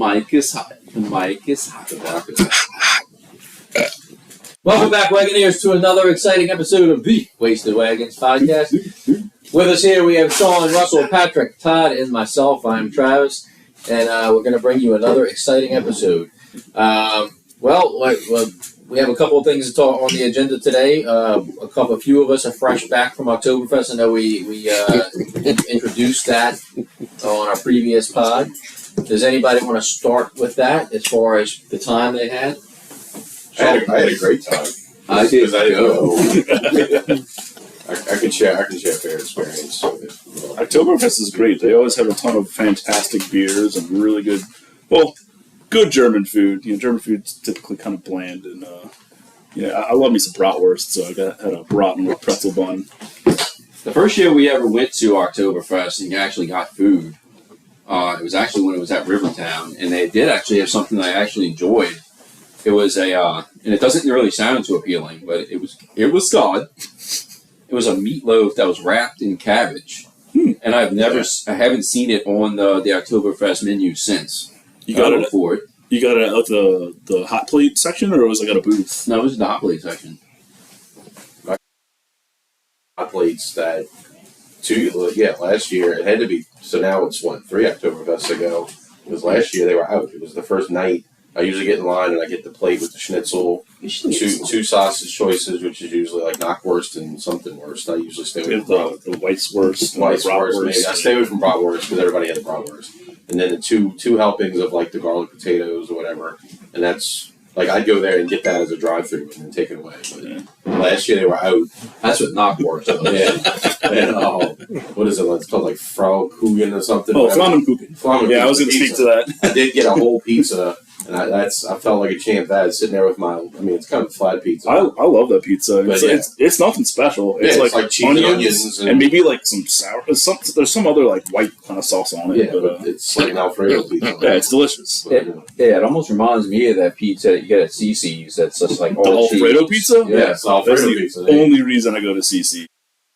mic is hot. The mic is hot. Welcome back, Wagoneers, to another exciting episode of the Wasted Wagons podcast. With us here, we have Sean, Russell, Patrick, Todd, and myself. I'm Travis, and we're going to bring you another exciting episode. We have a couple of things to talk on the agenda today. A few of us are fresh back from Oktoberfest. I know we introduced that on our previous pod. Does anybody want to start with that as far as the time they had? I had a great time. I did. I can share a fair experience. Oktoberfest is great. They always have a ton of fantastic beers and really good, good German food. German food's typically kind of bland, and I love me some bratwurst, so I had a braten with pretzel bun. The first year we ever went to Oktoberfest and actually got food, it was actually when it was at Rivertown, and they did actually have something that I actually enjoyed. It was and it doesn't really sound too appealing, but it was God. It was a meatloaf that was wrapped in cabbage, and I haven't seen it on the Oktoberfest menu since. You got it for it. You got it at the hot plate section, or was it at a booth? No, it was the hot plate section. Hot plates that last year it had to be. So now it's 3 Oktoberfests ago. Because last year they were out. It was the first night. I usually get in line and I get the plate with the schnitzel, two sausage choices, which is usually like knockwurst and something worse. I usually stay away from the Weisswurst. Maybe. I stay away from bratwurst because everybody had the bratwurst. And then the two helpings of like the garlic potatoes or whatever. And that's like I'd go there and get that as a drive-through and then take it away. But last year they were out. That's what knockwurst is. And what is it? It's called like Frau Kuchen or something. Oh, Flammenkuchen. Yeah, I was going to speak to that. I did get a whole pizza. And I felt like a champ that sitting there with it's kind of a flat pizza. I love that pizza. It's nothing special. It's like cheese onions and maybe like some sour. There's some other like white kind of sauce on it. Yeah, but it's like an Alfredo pizza. Yeah, it's delicious. It almost reminds me of that pizza that you get at CC's. That's just like all the Alfredo pizza. Yeah, it's Alfredo pizza. The only reason I go to CC.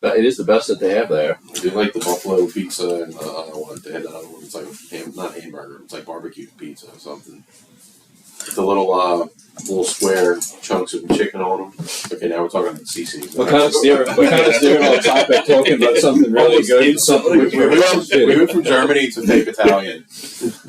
But it is the best that they have there. I do like the buffalo pizza and the other one. They had that other one. It's like not hamburger. It's like barbecue pizza or something. The little square chunks of chicken on them. Okay, now we're talking about CC. We're kind of steering on topic, talking about something really good. We went from Germany to fake Italian.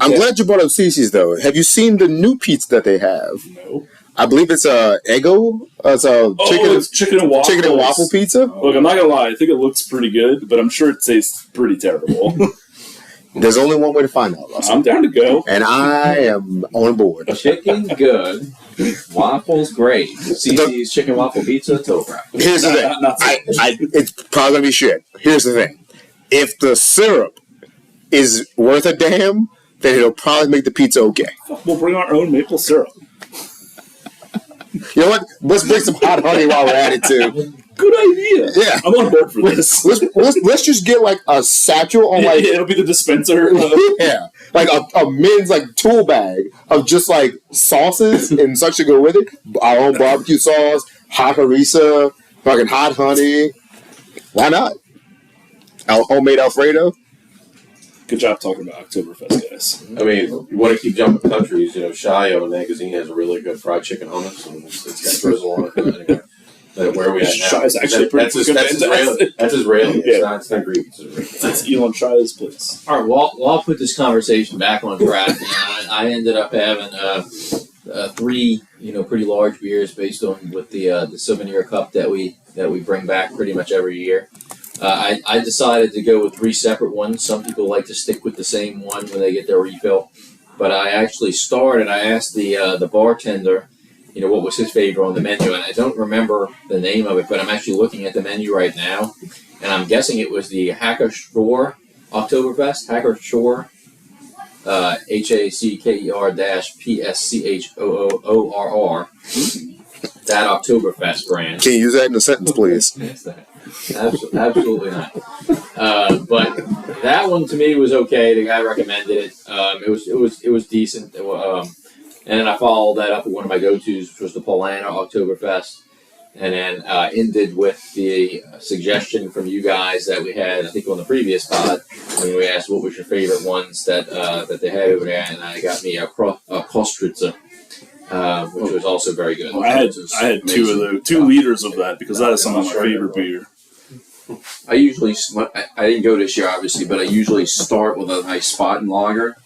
I'm glad you brought up CC's though. Have you seen the new pizza that they have? No. I believe it's Eggo. It's chicken and waffle pizza. Look, I'm not gonna lie. I think it looks pretty good, but I'm sure it tastes pretty terrible. There's only one way to find out, Russell. I'm down to go. And I am on board. Chicken good, waffles great. CC's chicken waffle pizza, Topra. Here's the thing. It's probably going to be shit. Here's the thing. If the syrup is worth a damn, then it'll probably make the pizza okay. We'll bring our own maple syrup. You know what? Let's bring some hot honey while we're at it, too. Good idea. Yeah. I'm on board for this. Let's just get like a satchel on like... It'll be the dispenser. Yeah. Like a men's like tool bag of just like sauces and such to go with it. Our own barbecue sauce, hot harissa, fucking hot honey. Why not? Homemade Alfredo. Good job talking about Oktoberfest, guys. I mean, you want to keep jumping countries. Shio magazine has a really good fried chicken hummus, and it's got drizzle on it. Anyway. Where are we at now? Shai's actually pretty good. That's Israeli. Yeah. It's not Greek. That's Elon Shai's place. All right, well, I'll put this conversation back on track. I ended up having 3, pretty large beers based on with the souvenir cup that we bring back pretty much every year. I decided to go with 3 separate ones. Some people like to stick with the same one when they get their refill, but I actually started. I asked the bartender, what was his favorite on the menu, and I don't remember the name of it, but I'm actually looking at the menu right now, and I'm guessing it was the Hacker Shore Oktoberfest, Hacker Shore, HACKER-PSCHOOORR, that Oktoberfest brand. Can you use that in a sentence, please? Absolutely not. But that one to me was okay. The guy recommended it. It was decent. And then I followed that up with one of my go-tos, which was the Polana Oktoberfest. and then ended with the suggestion from you guys that we had, I think, on the previous pod when we asked what was your favorite ones that they had over there, and I got me a Kostritzer, which was also very good. I had 2 liters of that because that is some of my favorite beer. I didn't go this year, obviously, but I usually start with a nice Spaten lager,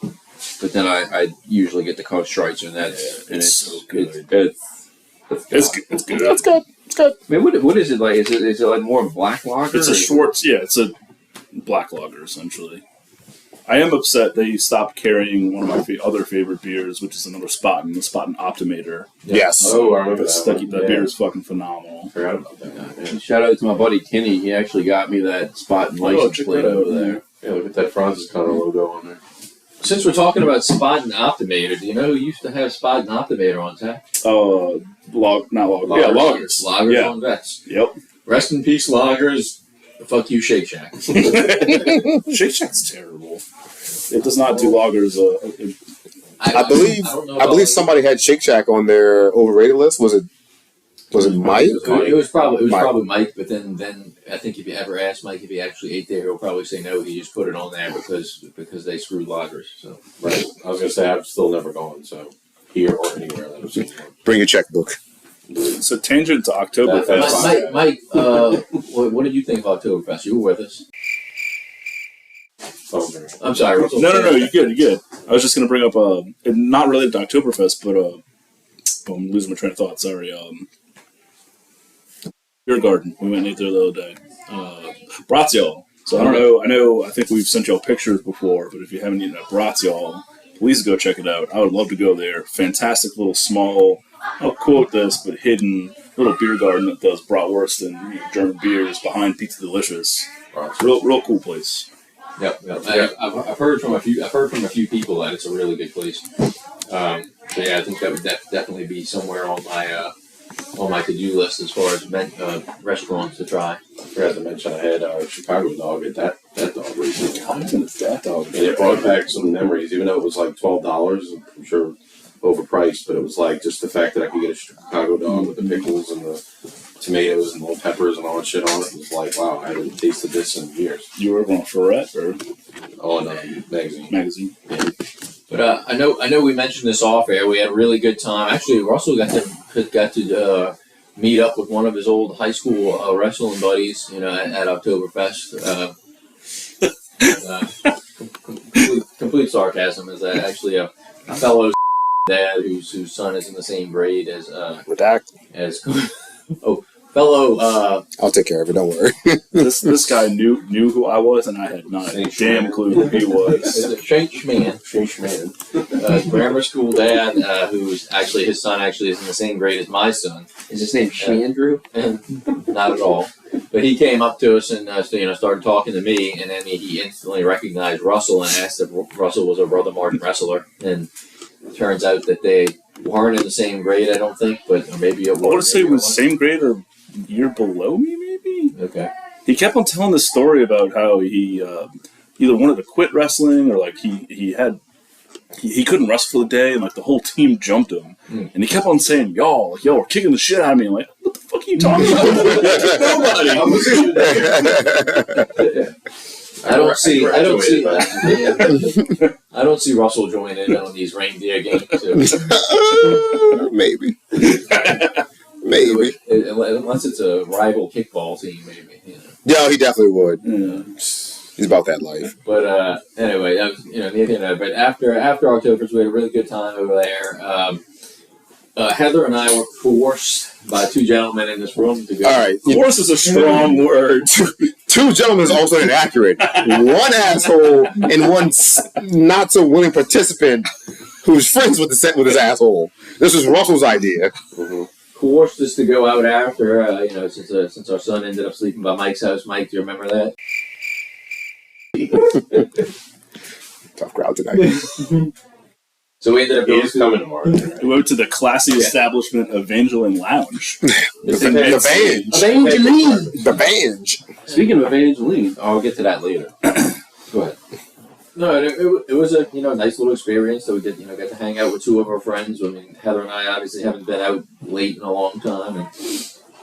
but then I usually get the Kostritzer, and it's so good. It's good. It's good. That's good. It's good. I mean, what is it like? Is it like more of a black lager? It's a short, it's a black lager, essentially. I am upset they stopped carrying one of my other favorite beers, which is another Spaten, the Spaten Optimator. Yes. Oh, I remember that. That beer is fucking phenomenal. I forgot about that guy, man. Shout out to my buddy Kenny. He actually got me that Spaten license check plate that out. over there. Yeah, look at that Francis kind of logo on there. Since we're talking about Spaten Optimator, do you know who used to have Spaten Optimator on tap? Lagers. Lagers Yeah. on vets. Yep. Rest in peace, Lagers. Fuck you, Shake Shack. Shake Shack's terrible. It does not do lagers. I believe somebody had Shake Shack on their overrated list. Was it Mike? It was probably Mike. Mike, but then I think if you ever ask Mike if he actually ate there, he'll probably say no. He just put it on there because they screwed lagers. So Right. I was gonna say I've still never gone, so here or anywhere that I've seen one. Bring your checkbook. So tangent to Oktoberfest. Mike, what did you think of Oktoberfest? You were with us. Oh, very good. I'm sorry. Russell. No, you're good. I was just going to bring up, not related to Oktoberfest, but I'm losing my train of thought, sorry. Beer garden. We went and ate there the other day. Bratzjal. So I think we've sent y'all pictures before, but if you haven't eaten at Bratzjal, please go check it out. I would love to go there. Fantastic little small, I'll quote this, but hidden little beer garden that does bratwurst and German beers behind Pizza Delicious. Real cool place. Yep. I've heard from a few people that it's a really good place. So yeah, I think that would definitely be somewhere on my to-do list as far as restaurants to try. I forgot to mention I had Chicago dog at that dog recently. That dog. And it brought back some memories, even though it was like $12. I'm sure overpriced, but it was like just the fact that I could get a Chicago dog with the pickles and the tomatoes and little peppers and all that shit on it. It was like, wow, I haven't tasted this in years. You were on Ferret or Oh, no, magazine. But I know we mentioned this off air. We had a really good time. Actually, Russell got to meet up with one of his old high school wrestling buddies, at Oktoberfest. Complete sarcasm is actually a fellow dad whose son is in the same grade as fellow. I'll take care of it. Don't worry. this guy knew who I was, and I had not a damn clue who he was. Is a Shake Schman, grammar school dad, who's actually his son is in the same grade as my son. Is his name Shandrew? Not at all. But he came up to us and started talking to me, and then he instantly recognized Russell and asked if Russell was a Brother Martin wrestler. And it turns out that they weren't in the same grade, I don't think, but maybe it was. I want to say it was same grade or year below me, maybe. Okay. He kept on telling this story about how he either wanted to quit wrestling or like he couldn't wrestle for the day, and like the whole team jumped him, and he kept on saying, "Y'all are kicking the shit out of me." I'm like, what the fuck are you talking about? Nobody. I don't see Russell joining in on these reindeer games too. Maybe. Unless it's a rival kickball team, maybe. Yeah, he definitely would. Yeah. He's about that life. But anyway, that was, neither know. But after Oktoberfest, we had a really good time over there. Heather and I were coerced by two gentlemen in this room to go. All right. Force is a strong word. Two gentlemen is also inaccurate. One asshole and one not so willing participant who's friends with his asshole. This was Russell's idea. Mm-hmm. Coerced us to go out after, since our son ended up sleeping by Mike's house. Mike, do you remember that? Tough crowd tonight. So we ended up going He's coming tomorrow. We went to the classy establishment Evangeline Lounge. The Vange. Speaking of Evangeline, I'll get to that later. Go ahead. No, it was a nice little experience. So we did got to hang out with two of our friends. I mean, Heather and I obviously haven't been out late in a long time, and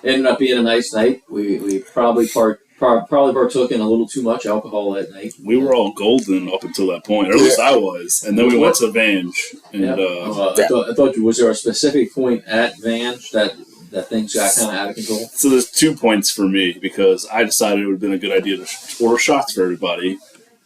ended up being a nice night. We probably partook in a little too much alcohol that night. We were all golden up until that point, or at least I was. And then we went to Vange. And, I thought, was there a specific point at Vange that things got kind of out of control? So there's 2 points for me, because I decided it would have been a good idea to order shots for everybody.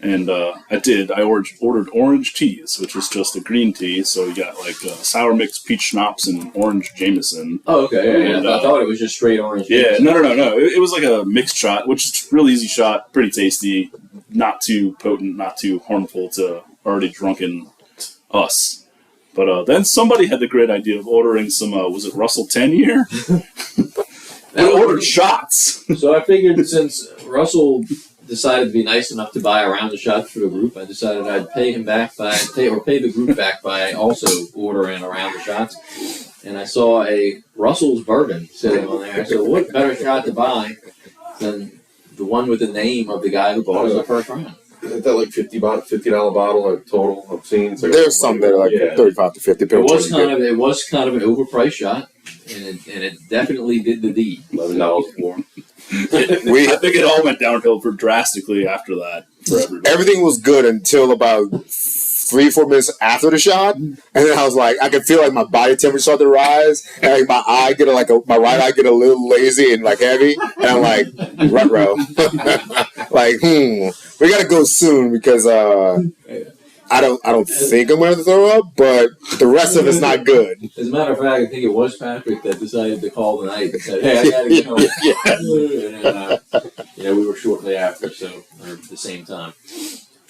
And I did. I ordered orange teas, which was just a green tea. So you got like sour mix, peach schnapps, and orange Jameson. Oh, okay. Yeah, And, I thought it was just straight orange. Yeah, no. It was like a mixed shot, which is a real easy shot, pretty tasty, not too potent, not too harmful to already drunken us. But then somebody had the great idea of ordering some, was it Russell 10 year? They ordered shots. So I figured since Russell decided to be nice enough to buy a round of shots for the group, I decided I'd pay the group back by also ordering a round of shots. And I saw a Russell's bourbon sitting on there. I said, what better shot to buy than the one with the name of the guy who bought us the first round? Isn't that like $50 bottle or total I've seen? Like There's some that are like 35 to 50. It was kind of an overpriced shot, and it definitely did the deed. $11 for them. I think it all went downhill drastically after that for everybody. Everything was good until about 3-4 minutes after the shot, and then I was like, I could feel like my body temperature start to rise, and like my right eye get a little lazy and like heavy, and I'm like, ruh-roh. Like, we gotta go soon because I don't think I'm going to throw up, but the rest of it's not good. As a matter of fact, I think it was Patrick that decided to call the night and said, "Hey, I gotta get home." And we were shortly after, or at the same time.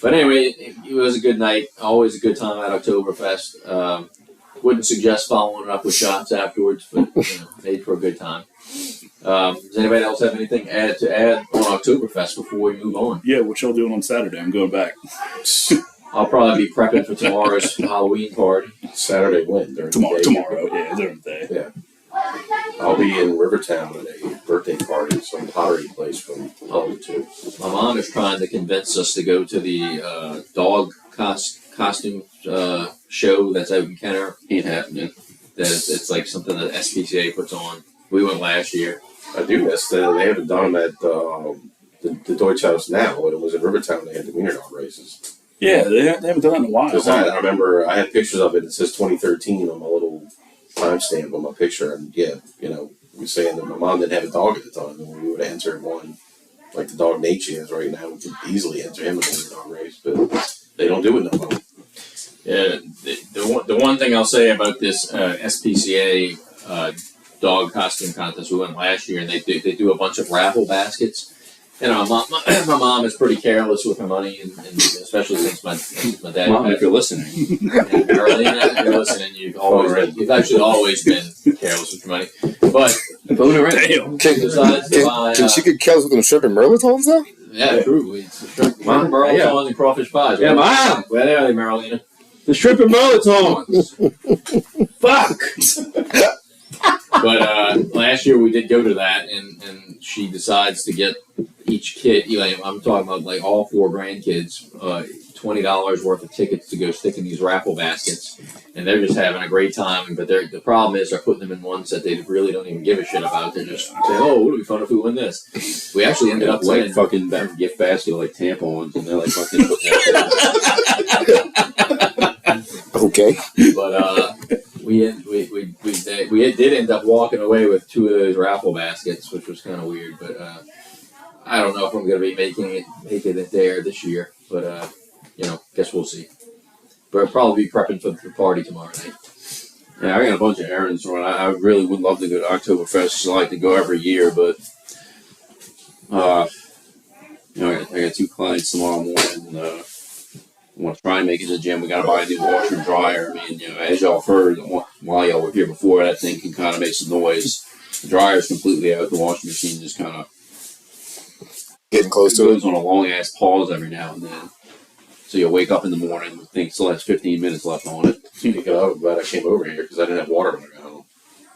But anyway, it was a good night. Always a good time at Oktoberfest. Wouldn't suggest following it up with shots afterwards, but made for a good time. Does anybody else have anything to add on Oktoberfest before we move on? Yeah, what y'all doing on Saturday? I'm going back. I'll probably be prepping for tomorrow's Halloween party. Saturday when? Tomorrow, yeah, during the day. Yeah. I'll be in Rivertown at a birthday party, some pottery place from 12 to 2. My mom is trying to convince us to go to the dog costume show that's out in Kenner. Ain't happening. It's like something that SPCA puts on. We went last year. I do miss that. They haven't done them at the Deutsch House now. When it was in Rivertown, they had the wiener dog races. Yeah, they haven't done that in a while. Because I remember I had pictures of it. It says 2013 on my little timestamp on my picture. And yeah, we saying that my mom didn't have a dog at the time. And we would have entered one, like the dog Nate she has right now. We could easily enter him in a wiener dog race. But they don't do it no more. Yeah, the one thing I'll say about this SPCA dog costume contest, we went last year, and they do a bunch of raffle baskets. My mom is pretty careless with her money, and especially since my dad. Mom, if you're listening, and Marlena, if you're listening, you've actually always been careless with your money. But Can she get careless with them shrimp and merlotons though? Yeah, true. Mom, merlotons and crawfish pies. Yeah, Mom. Where are they, Marlena? The shrimp and merlotons. Fuck. But last year we did go to that, and she decides to get each kid. I'm talking about like all 4 grandkids, $20 worth of tickets to go stick in these raffle baskets, and they're just having a great time. But the problem is they're putting them in ones that they really don't even give a shit about. They're just saying, "Oh, it'll be fun if we win this." We actually ended up like winning. fucking gift basket like tampons, and they're like fucking putting that. Okay. But we did end up walking away with 2 of those raffle baskets, which was kind of weird. But I don't know if I'm going to be making it there this year. But guess we'll see. But I'll probably be prepping for the party tomorrow night. Yeah, I got a bunch of errands to run. I really would love to go to Oktoberfest. I like to go every year, but I got 2 clients tomorrow morning. I want to try and make it to the gym. We got to buy a new washer and dryer. I mean, as y'all have heard, while y'all were here before, that thing can kind of make some noise. The dryer's completely out. The washing machine just kind of Getting close to it. goes on a long ass pause every now and then. So you'll wake up in the morning and think it still has 15 minutes left on it. Speaking of, I'm glad I came over here because I didn't have water when I got home.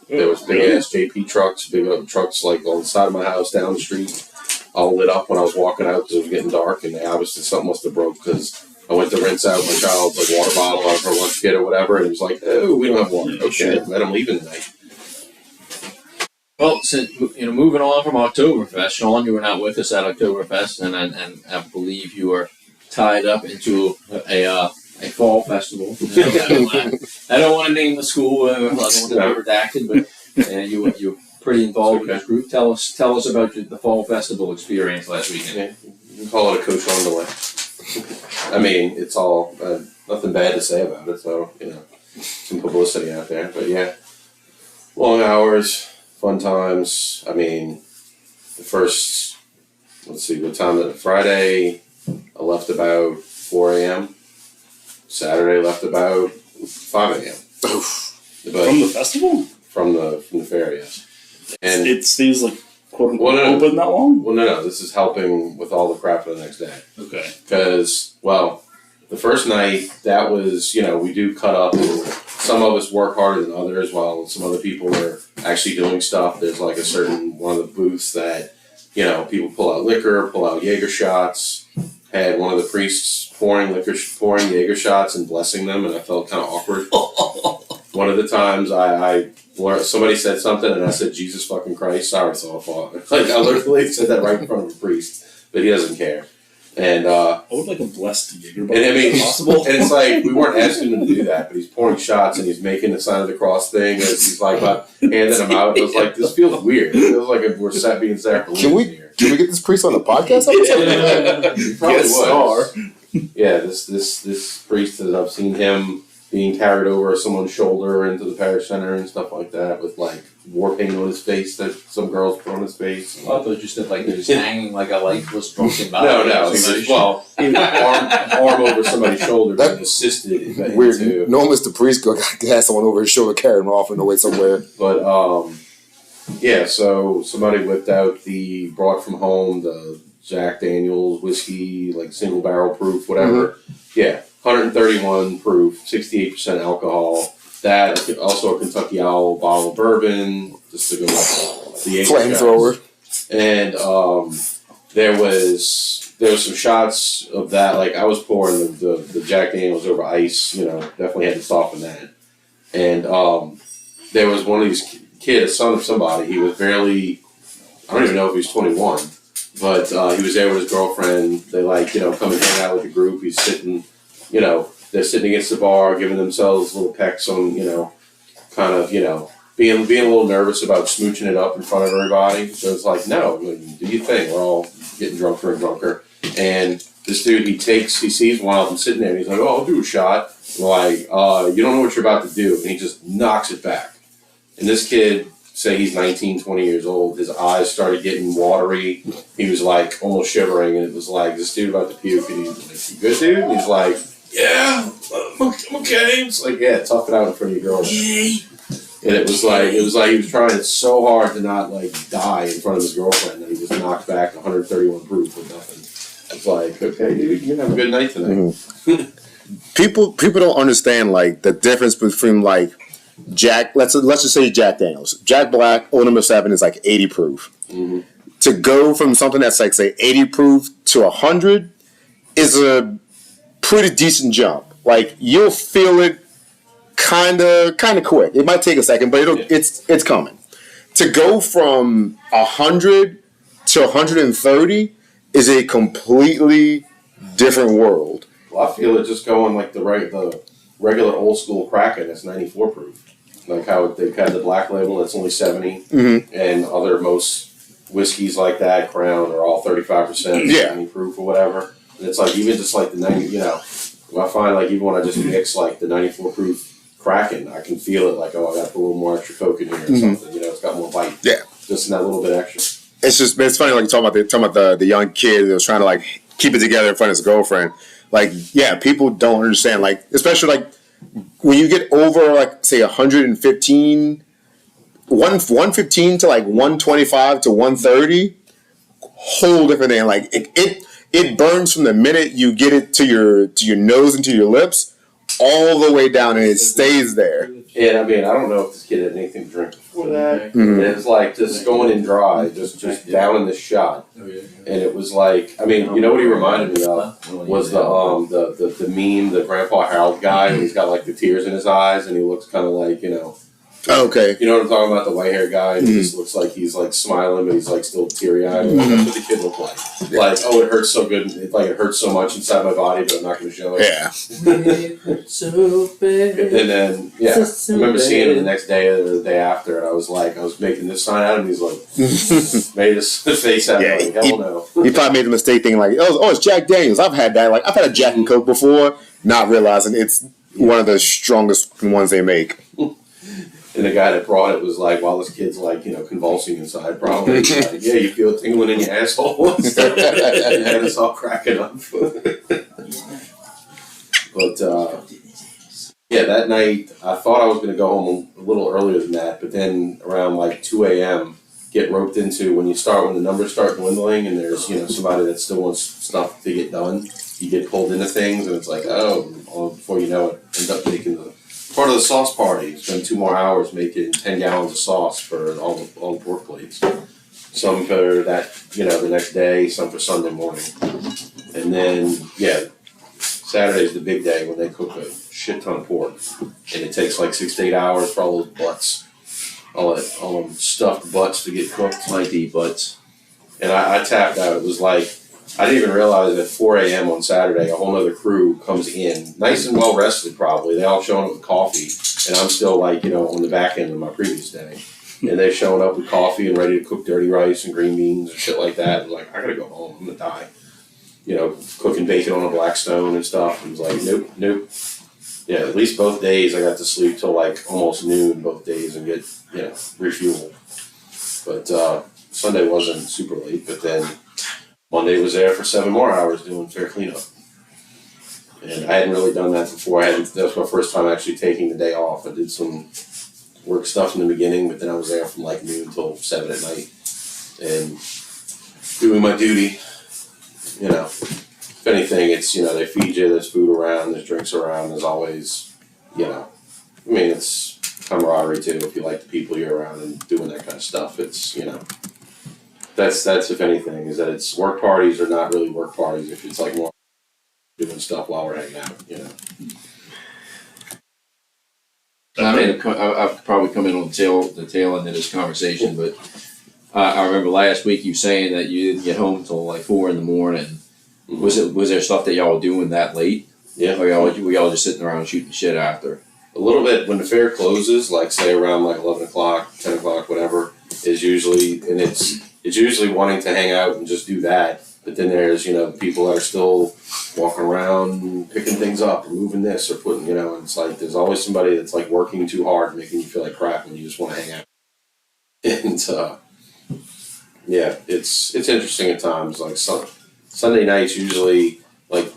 There was big ass JP trucks, big trucks like on the side of my house, down the street, all lit up when I was walking out because it was getting dark, and obviously something must have broke because I went to rinse out my child's water bottle out of her lunch kit or whatever, and it was like, oh, we don't have water. Okay, let them leave it tonight. Well, since, moving on from Oktoberfest, Sean, you were not with us at Oktoberfest, and I believe you were tied up into a fall festival. I don't want to name the school. I don't want to be redacted, but you were pretty involved with this group. Tell us about the fall festival experience last weekend. Yeah, you can call it a coach on delay. I mean, it's all nothing bad to say about it. So some publicity out there, but yeah, long hours, fun times. I mean, the first, let's see, what time? Friday, I left about 4 a.m. Saturday, left about 5 a.m. But From the festival? From the fair, yes. And it stays like quote unquote open that long? Well, no. This is helping with all the crap for the next day. Okay. Because, the first night, that was, we do cut up. And some of us work harder than others, while some other people are actually doing stuff. There's like a certain one of the booths that, people pull out liquor, pull out Jaeger shots. Had one of the priests pouring Jaeger shots and blessing them, and I felt kind of awkward. One of the times somebody said something, and I said, Jesus fucking Christ, sorry, so I thought. Like, I literally said that right in front of a priest, but he doesn't care. And I would like a blessed Jaeger bomb. And I mean, possible. And it's like, we weren't asking him to do that, but he's pouring shots and he's making the sign of the cross thing as he's like handing them out. It was like, this feels weird. It feels like we're being sacrilegious here. Can we get this priest on the podcast episode? He probably was. Yeah, this priest, I've seen him being carried over someone's shoulder into the parish center and stuff like that with like war paint on his face that some girls put on his face. I thought you said like he was hanging like a lifeless drunken body. No. He was arm over somebody's shoulder and assisted. Weird. No, Mr. Priest had someone over his shoulder carrying him off on the way somewhere. But yeah. So somebody whipped out brought from home the Jack Daniel's whiskey, like single barrel proof, whatever. Mm-hmm. Yeah. 131 proof, 68% alcohol. That, also a Kentucky Owl bottle of bourbon, just to go with the flamethrower. And there was some shots of that. Like, I was pouring the Jack Daniels over ice. Definitely had to soften that. And there was one of these kids, a son of somebody. He was barely, I don't even know if he was 21, but he was there with his girlfriend. They come and hang out with the group. He's sitting. They're sitting against the bar, giving themselves little pecks on, kind of, being a little nervous about smooching it up in front of everybody. So it's like, no, do your thing. We're all getting drunker and drunker. And this dude, he sees one of them sitting there, and he's like, oh, I'll do a shot. I'm like, you don't know what you're about to do. And he just knocks it back. And this kid, say he's 19, 20 years old, his eyes started getting watery. He was like almost shivering, and it was like, this dude about to puke. And he's like, you good, dude? And he's like, yeah, I'm okay. It's like, yeah, tough it out in front of your girl. And it was like he was trying so hard to not die in front of his girlfriend that he just knocked back 131 proof with nothing. It's like, okay, dude, you have a good night tonight. Mm-hmm. People don't understand the difference between Jack. Let's just say Jack Daniels. Jack Black, old number 7 is 80 proof. Mm-hmm. To go from something that's say 80 proof to 100 is a pretty decent jump. You'll feel it kind of quick. It might take a second, but it's coming. To go from 100 to 130 is a completely different world. Well, I feel it just going the regular old school Kraken that's 94 proof. Like how they've had the black label that's only 70, mm-hmm. and most whiskeys like that, Crown, are all 35%, 90 proof or whatever. And it's even just the 90, I find even when I just mix the 94 proof Kraken, I can feel it oh, I got to put a little more extra Coke in here or mm-hmm. something. It's got more bite. Yeah. Just in that little bit extra. It's funny you're talking about the young kid that was trying to keep it together in front of his girlfriend. People don't understand, especially when you get over say 115 to 125 to 130, whole different thing. It burns from the minute you get it to your nose and to your lips all the way down, and it stays there. And I don't know if this kid had anything to drink before that. Mm-hmm. It was just going in dry, just downing this shot. And it was what he reminded me of was the meme, the Grandpa Harold guy, and he's got the tears in his eyes, and he looks kind of Okay. You know what I'm talking about? The white hair guy who just looks like he's like smiling, but he's like still teary eyed. That's what the kid looked like. Like, oh, it hurts so good. It hurts so much inside my body, but I'm not going to show it. Yeah. It hurts so bad. And then, yeah, I remember seeing him the next day or the day after, and I was making this sign at him. He's like, made his face out. Yeah, like, hell no. He probably made the mistake thinking like, oh, it's Jack Daniels. I've had that. Like, I've had a Jack and Coke before, not realizing it's one of the strongest ones they make. And the guy that brought it was like, while this kid's like, convulsing inside, probably. He's like, yeah, you feel it tingling in your asshole. And it's all cracking up. But, yeah, that night, I thought I was going to go home a little earlier than that, but then around like 2 a.m., get roped into when the numbers start dwindling and there's, somebody that still wants stuff to get done, you get pulled into things and it's like, before you know it, end up making the part of the sauce party. Spend 2 more hours making 10 gallons of sauce for all the pork plates. Some for that, the next day, some for Sunday morning. And then, Saturday's the big day when they cook a shit ton of pork. And it takes like 6 to 8 hours for all those butts. All them stuffed butts to get cooked. Like the butts. And I tapped out. It was like, I didn't even realize at 4 a.m. on Saturday, a whole other crew comes in, nice and well rested probably. They all showing up with coffee, and I'm still like, on the back end of my previous day. And they're showing up with coffee and ready to cook dirty rice and green beans and shit like that. And like, I gotta go home. I'm gonna die. Cooking bacon on a Blackstone and stuff. And was like, nope. Yeah, at least both days I got to sleep till like almost noon both days and get, refuel. But Sunday wasn't super late, but then Monday was there for 7 more hours doing fair cleanup. And I hadn't really done that before. That was my first time actually taking the day off. I did some work stuff in the beginning, but then I was there from like noon till 7 at night and doing my duty. If anything, it's, they feed you, there's food around, there's drinks around, there's always, it's camaraderie too. If you like the people you're around and doing that kind of stuff, it's, that's if anything, is that it's work parties are not really work parties if it's like more doing stuff while we're hanging out, I've probably come in on the tail end of this conversation, but I remember last week you saying that you didn't get home until like 4 a.m. Mm-hmm. Was there stuff that y'all were doing that late? Yeah. Or were y'all just sitting around shooting shit after? A little bit when the fair closes, like say around like 11 o'clock, 10 o'clock, whatever, is usually, and it's usually wanting to hang out and just do that. But then there's, people that are still walking around, picking things up, or moving this, or putting, and it's like there's always somebody that's like working too hard, making you feel like crap when you just want to hang out. And it's interesting at times. Like Sunday nights usually, like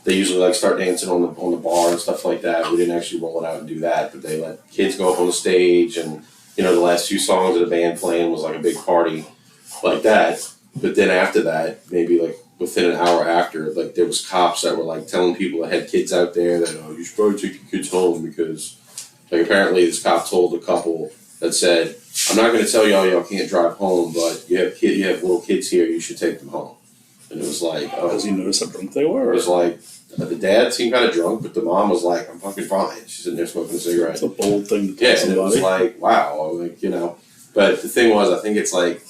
they usually like start dancing on the bar and stuff like that. We didn't actually roll it out and do that, but they let kids go up on the stage, and the last few songs of the band playing was like a big party like that. But then after that, maybe like within an hour after, like there was cops that were like telling people that had kids out there that, you should probably take your kids home because like apparently this cop told a couple that said, I'm not going to tell y'all can't drive home, but you have little kids here, you should take them home. And it was like, Because you noticed how drunk they were. It was like, the dad seemed kind of drunk, but the mom was like, I'm fucking fine. She's sitting there smoking a cigarette. It's a bold thing to tell Yeah, somebody. and it was like, wow, like, But the thing was, I think it's like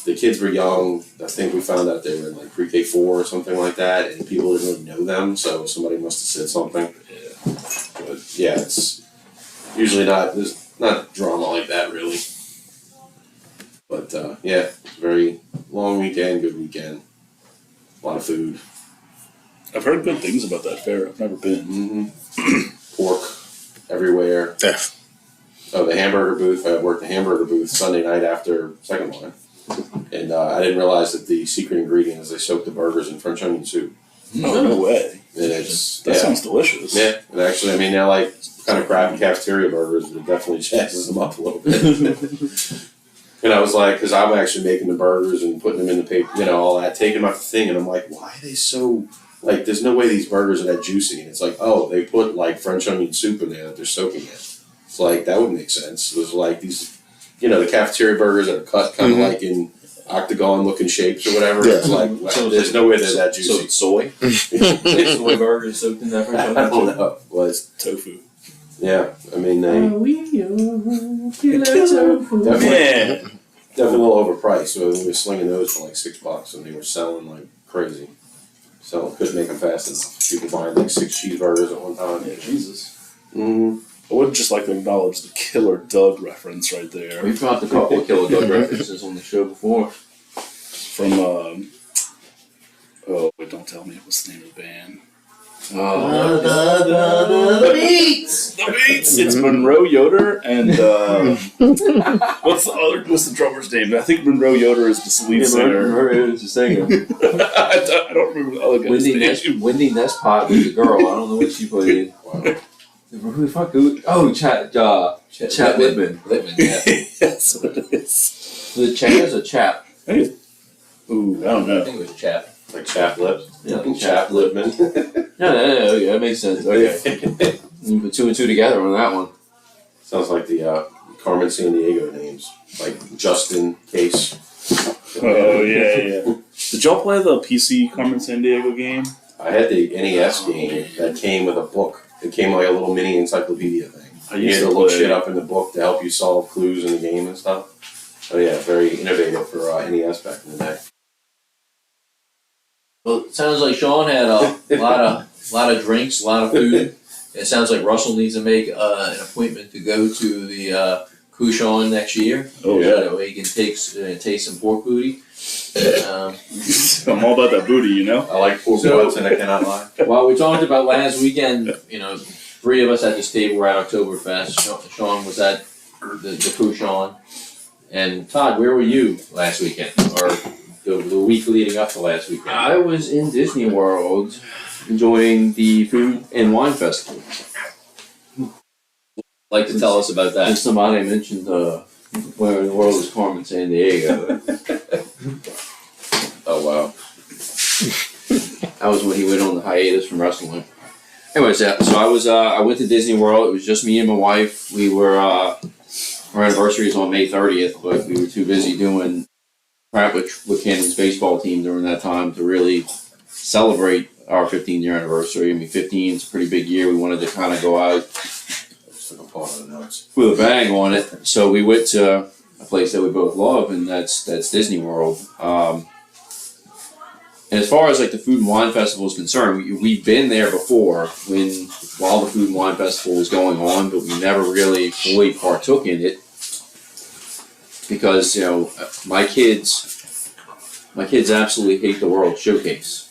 the kids were young. I think we found out they were in like pre-K 4 or something like that, and people didn't really know them, so somebody must have said something. Yeah. But yeah, it's usually there's not drama like that really. But very long weekend, good weekend. A lot of food. I've heard good things about that fair. I've never been. Mm-hmm. Pork everywhere. Yeah. Oh, the hamburger booth. I worked the hamburger booth Sunday night after second line. And I didn't realize that the secret ingredient is they soak the burgers in French onion soup. Oh, no way. And That sounds delicious. Yeah, and actually, they're like kind of crappy cafeteria burgers, but it definitely jazzes them up a little bit. And I was like, because I'm actually making the burgers and putting them in the paper, all that, taking them out the thing, and I'm like, why are they so, like, there's no way these burgers are that juicy. And it's like, oh, they put, like, French onion soup in there that they're soaking in. It's like, that would make sense. It was like these, the cafeteria burgers that are cut kind of like in octagon-looking shapes or whatever. Yeah. It's like, wow, there's no way they're that juicy. So it's soy? Soy burgers soaked in that French onion I don't soup? know. Well, it's Tofu. Yeah, I mean they Man. definitely a little overpriced. So we were slinging those for like $6, and they were selling like crazy. So couldn't make them fast enough. People buying like 6 cheeseburgers at one time. Yeah, Jesus. Mm-hmm. I would just like to acknowledge the Killer Doug reference right there. We've dropped a couple of Killer Dog references on the show before. From, oh, wait, don't tell me. What's the name of the band? The Beats! The Beats! It's Monroe Yoder and, what's the drummer's name? I think Monroe Yoder is the lead singer. Is the singer. I don't remember the other guy's name. Wendy Nespot was the girl. I don't know what she played. Wow. Who the fuck? Oh, Chat Whitman. Whitman, yeah. That's what it is. The Chaz or Chap? Ooh, I don't I know. think it was Chap. Like chapped lips. Yeah, Like chapped Lipman. Yeah, that makes sense. Okay. You put 2 and 2 together on that one. Sounds like the Carmen Sandiego names, like Justin Case. Oh, yeah. Did y'all play the PC Carmen Sandiego game? I had the NES game that came with a book. It came like a little mini encyclopedia thing. I You used had to to look play. shit up in the book to help you solve clues in the game and stuff. Oh yeah, very innovative for NES back in the day. Well, it sounds like Sean had a lot of drinks, a lot of food. It sounds like Russell needs to make an appointment to go to the Couchon next year. Oh, Yeah. So that way he can taste some pork booty. I'm all about that booty, you know? I like pork So- butts and I cannot lie. Well, we talked about last weekend, 3 of us at this table were at Oktoberfest. Sean was at the Couchon. And Todd, where were you last weekend? Or the week leading up to last weekend? I was in Disney World enjoying the Food and Wine Festival. Like to tell us about that. And somebody mentioned where in the world is Carmen Sandiego. Oh wow. That was when he went on the hiatus from wrestling. Anyways, yeah, so I went to Disney World. It was just me and my wife. We were our anniversary is on May 30th, but we were too busy doing crap with Cannon's baseball team during that time to really celebrate our 15-year anniversary. I mean, 15 is a pretty big year. We wanted to kind of go out Just took a part of the notes. with a bang on it. So we went to a place that we both love, and that's Disney World. And as far as like the Food and Wine Festival is concerned, we've been there before while the Food and Wine Festival was going on, but we never really fully partook in it because my kids absolutely hate the World Showcase.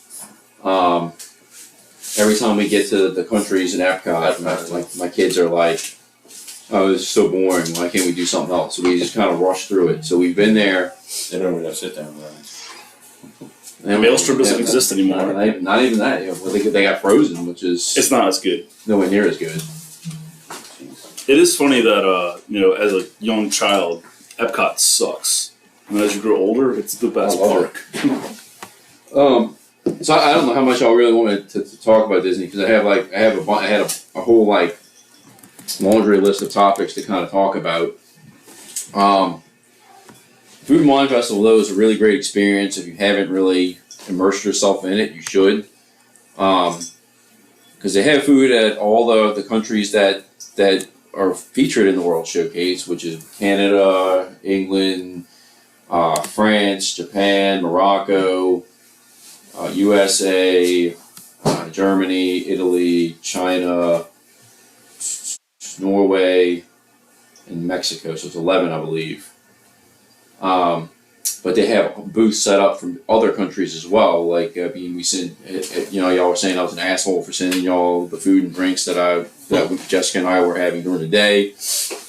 Every time we get to the countries in Epcot, my kids are like, "Oh, this is so boring. Why can't we do something else?" So we just kind of rush through it. So we've been there. They don't even have sit down rides. The Maelstrom doesn't exist anymore. Not even that. They got Frozen, which is It's not as good. nowhere near as good. It is funny that, as a young child, Epcot sucks. And as you grow older, it's the best I love park. So I don't know how much I really wanted to talk about Disney because I had a whole like laundry list of topics to kind of talk about. Food and Wine Festival though is a really great experience. If you haven't really immersed yourself in it, you should. Because they have food at all the countries that are featured in the World Showcase, which is Canada, England, France, Japan, Morocco, USA, Germany, Italy, China, Norway, and Mexico. So it's 11, I believe. But they have booths set up from other countries as well. Like, we sent, y'all were saying I was an asshole for sending y'all the food and drinks that Jessica and I were having during the day.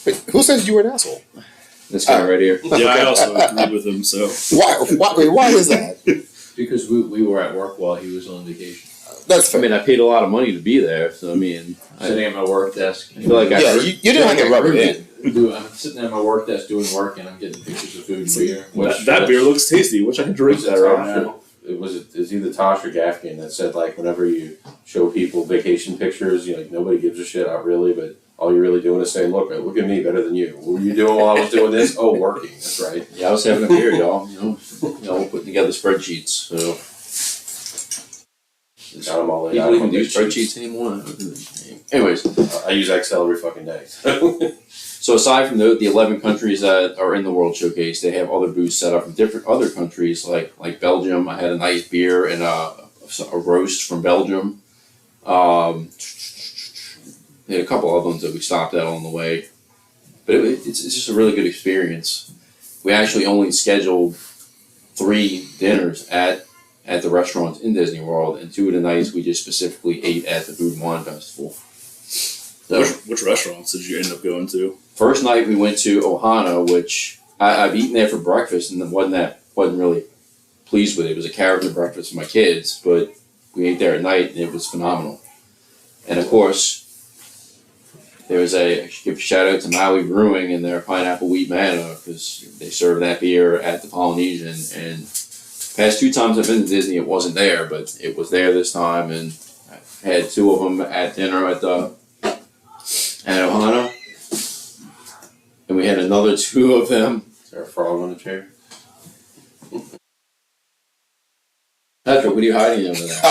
Wait, who says you were an asshole? This guy right here. Yeah, I also agree with him, so. Why is that? Because we were at work while he was on vacation. That's I fair. mean, I paid a lot of money to be there, so I mean, Sitting at my work desk. I feel like Yeah, you didn't have to rub it in. I'm sitting at my work desk doing work and I'm getting pictures of food and beer. That beer looks tasty. Wish I could drink that right now. It's either Tosh or Gaffigan that said like whenever you show people vacation pictures, nobody gives a shit out really, but all you're really doing is saying, look at me better than you. What were you doing while I was doing this? Oh, working. That's right. Yeah, I was having a beer, y'all. Putting together spreadsheets. So Got them all laid People out even on do big sheets. spreadsheets anymore. Anyways, I use Excel every fucking day. so aside from the 11 countries that are in the World Showcase, they have other booths set up from different other countries, like Belgium. I had a nice beer and a roast from Belgium. They had a couple other ones that we stopped at on the way, but it's just a really good experience. We actually only scheduled 3 dinners at the restaurants in Disney World, and 2 of the nights we just specifically ate at the Food and Wine Festival. So, Which restaurants did you end up going to? first night we went to Ohana, which I've eaten there for breakfast and wasn't really pleased with it. It was a character breakfast for my kids, but we ate there at night and it was phenomenal. And of course, there was I should give a shout out to Maui Brewing and their pineapple wheat manna, because they serve that beer at the Polynesian. And past 2 times I've been to Disney, it wasn't there, but it was there this time, and I had 2 of them at dinner at Ohana, and we had another 2 of them. Is there a frog on the chair? Patrick, what are you hiding over there?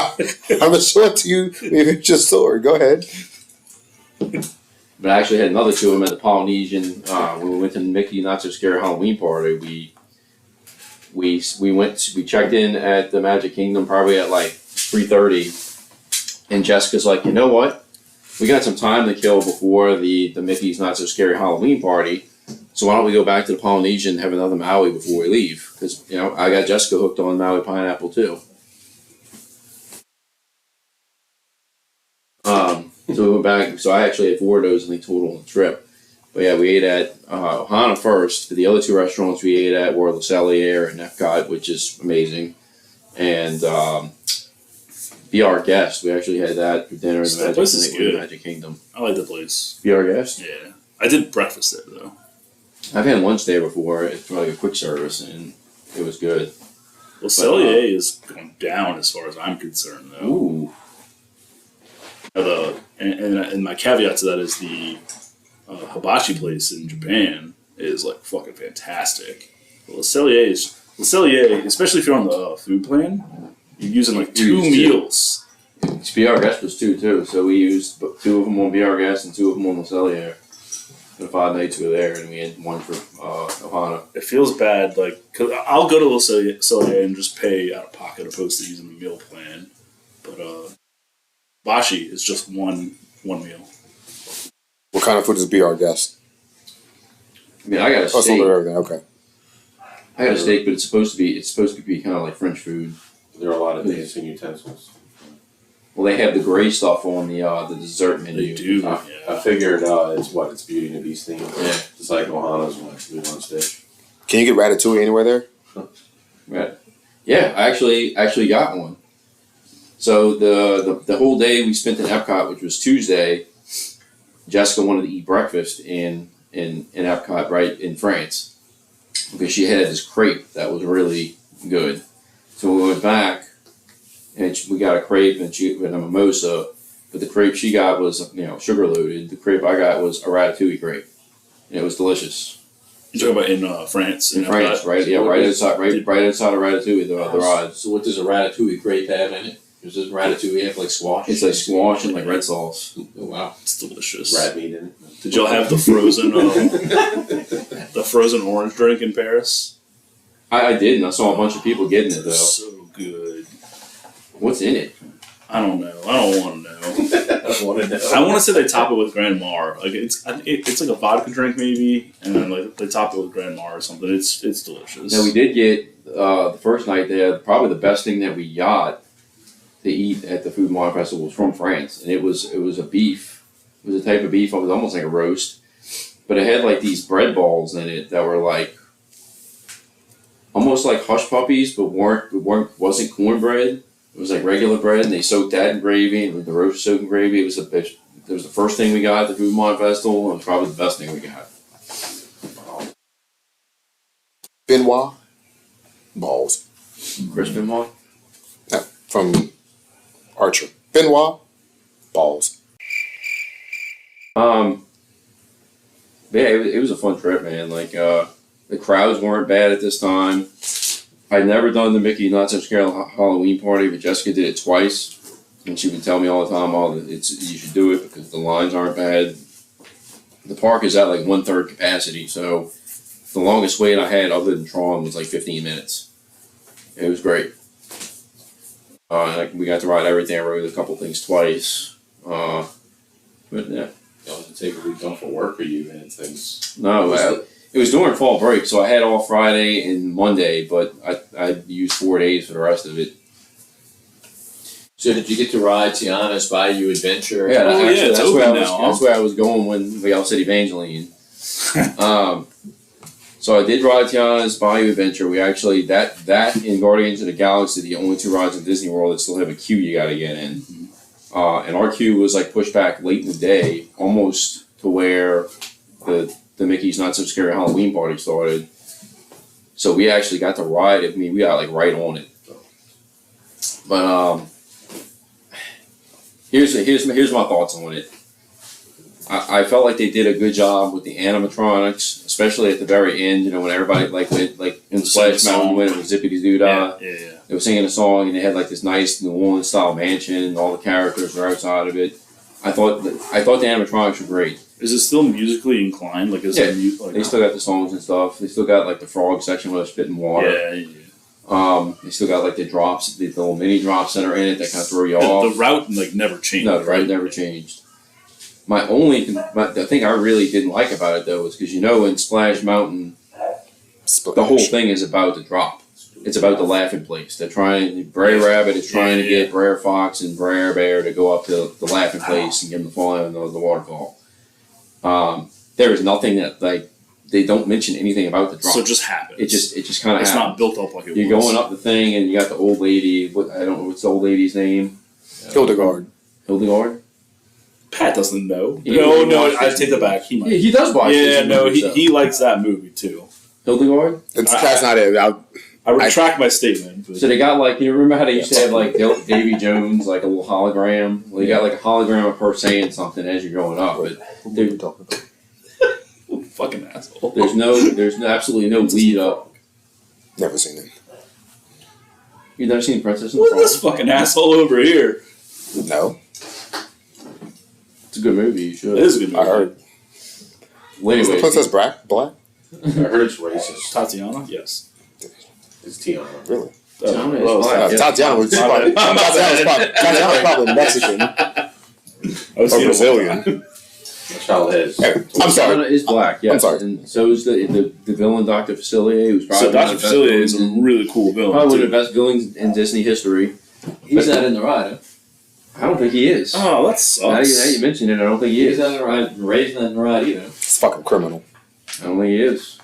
I'm gonna show it to you. Maybe it's just story. Go ahead. But I actually had another 2 of them at the Polynesian. When we went to the Mickey Not So Scary Halloween party, we checked in at the Magic Kingdom probably at like 3:30, and Jessica's like, you know what? We got some time to kill before the Mickey's Not So Scary Halloween party, so why don't we go back to the Polynesian and have another Maui before we leave? Because I got Jessica hooked on Maui pineapple too. So we went back. So I actually had 4 of those, I think, total on the trip. But yeah, we ate at Ohana first. The other 2 restaurants we ate at were Le Cellier and Epcot, which is amazing. And Be Our Guest, we actually had that for dinner in That place is good. Magic Kingdom. I like the place. Be Our Guest? Yeah. I did breakfast there, though. I've had lunch there before. It's like a quick service, and it was good. Le Cellier is going down as far as I'm concerned, though. Ooh. And my caveat to that is the hibachi place in Japan is like fucking fantastic. Le Cellier, especially if you're on the food plan, you're using like 2 meals. Be Our Guest was 2 too, so we used 2 of them on Be Our Guest and 2 of them on Le Cellier. The 5 nights we were there, and we had 1 for Ohana. It feels bad, cause I'll go to Le Cellier and just pay out of pocket opposed to using the meal plan. But hibachi is just one meal. What kind of food is Be Our Guest? I mean, I got a Oh, steak. everything. Okay. I got a steak, but it's supposed to be kind of like French food. There are a lot of dancing utensils. Well, they have the gray stuff on the dessert menu. They do. I figured it's Beauty and the Beast theme. Yeah. It's like Ohana's food lunch dish. Can you get ratatouille anywhere there? Right. Yeah, I actually got one. So the whole day we spent in Epcot, which was Tuesday, Jessica wanted to eat breakfast in Epcot, right in France, because she had this crepe that was really good. So we went back, and we got a crepe and a mimosa, but the crepe she got was sugar loaded. The crepe I got was a ratatouille crepe, and it was delicious. You're talking about in France? In France, right? Yeah, right outside of Ratatouille, the rides. So what does a ratatouille crepe have in it? Does this ratatouille have like squash? It's like squash and like red sauce. Oh, wow. It's delicious. Rat meat in it. Did y'all have the frozen orange drink in Paris? I didn't. I saw a bunch of people getting it though. So good. What's in it? I don't know. I don't want to know. I want to know. I want to say they top it with Grand Mar. Like it's like a vodka drink maybe, and then like they top it with Grand Mar or something. It's delicious. Now we did get the first night there. Probably the best thing that we got to eat at the Food and Wine Festival was from France, and it was a beef. It was a type of beef. It was almost like a roast, but it had like these bread balls in it that were like almost like hush puppies, but wasn't cornbread. It was like regular bread, and they soaked that in gravy, and the roast soaked in gravy. It was the first thing we got at the Food and Wine Festival, and it was probably the best thing we got. Benoit balls. Chris Benoit? No, from Archer. Benoit balls. Yeah, it was a fun trip, man. Like the crowds weren't bad at this time. I'd never done the Mickey Not So Scary Halloween party, but Jessica did it twice, and she would tell me all the time, you should do it because the lines aren't bad. The park is at like 1/3 capacity, so the longest wait I had other than Tron was like 15 minutes. It was great. We got to ride everything. I rode a couple things twice. But yeah. You know, to take a week off of work or you and things. No, it was during fall break, so I had off Friday and Monday, but I used 4 days for the rest of it. So did you get to ride Tiana's Bayou Adventure? Yeah, it's that's open where now. that's where I was going when we all said Evangeline. So I did ride Tiana's Bayou Adventure. We actually that in Guardians of the Galaxy, the only 2 rides in Disney World that still have a queue you got to get in. And our queue was like pushed back late in the day, almost to where the Mickey's Not So Scary Halloween party started. So we actually got to ride it. I mean, we got like right on it. But here's my thoughts on it. I felt like they did a good job with the animatronics, especially at the very end. You know, when everybody like in Splash Mountain when it was Zippity Doo Dah. Yeah. They were singing a song and they had like this nice New Orleans style mansion and all the characters were outside of it. I thought the animatronics were great. Is it still musically inclined? Like, is Yeah, it like they still got the songs and stuff. They still got like the frog section where they're spitting water. Yeah. They still got like the drops, the little mini drops that are in it that kind of throw you The off. route like never changed. No, the route never changed. The thing I really didn't like about it though was because in Splash Mountain, the whole thing is about the drop. It's about the laughing place. They're trying. Brer Rabbit is trying to get Brer Fox and Brer Bear to go up to the laughing place and get them to fall in the waterfall. There is nothing that they don't mention anything about the drop. So it just happens. It just kind of happens. It's not built up like it You're was. going up the thing and you got the old lady. I don't know what's the old lady's name. Hildegard. Hildegard. Pat doesn't know. He No, watched I it. take that back. He might. He does watch. Yeah, Disney no, movies, though. he likes that movie too. Hildegard. That's not it. I retract my statement. But So they got you remember how they used to have Davy Jones, like a little hologram? Well, you got like a hologram of her saying something as you're going up, but What are you talking about? fucking asshole. there's absolutely no lead up. Never seen it. You've never seen Princess and the What's Frog? this fucking asshole over here? No, It's a good movie. You should. It is a good movie. I heard. Well, Is the anyway, Princess Black? I heard it's racist. Tatiana? Yes. It's Tiana. Really? Tiana is well, black. Yeah. Tatiana was probably, Tatiana's probably Mexican I was or thinking- Brazilian. My child has. Anyway, I'm sorry. Tiana is black. Yes. I'm sorry. And so is the villain Dr. Facilier, who's probably So one Dr. of the best Facilier is a villains really cool villain. probably one of too. the best villains in Disney history. He's not in the ride, huh? I don't think he is. Oh, that Now sucks. you mention it, I don't think he He's is. not in the ride. Ray's not in the ride either. It's fucking criminal. I don't think he is.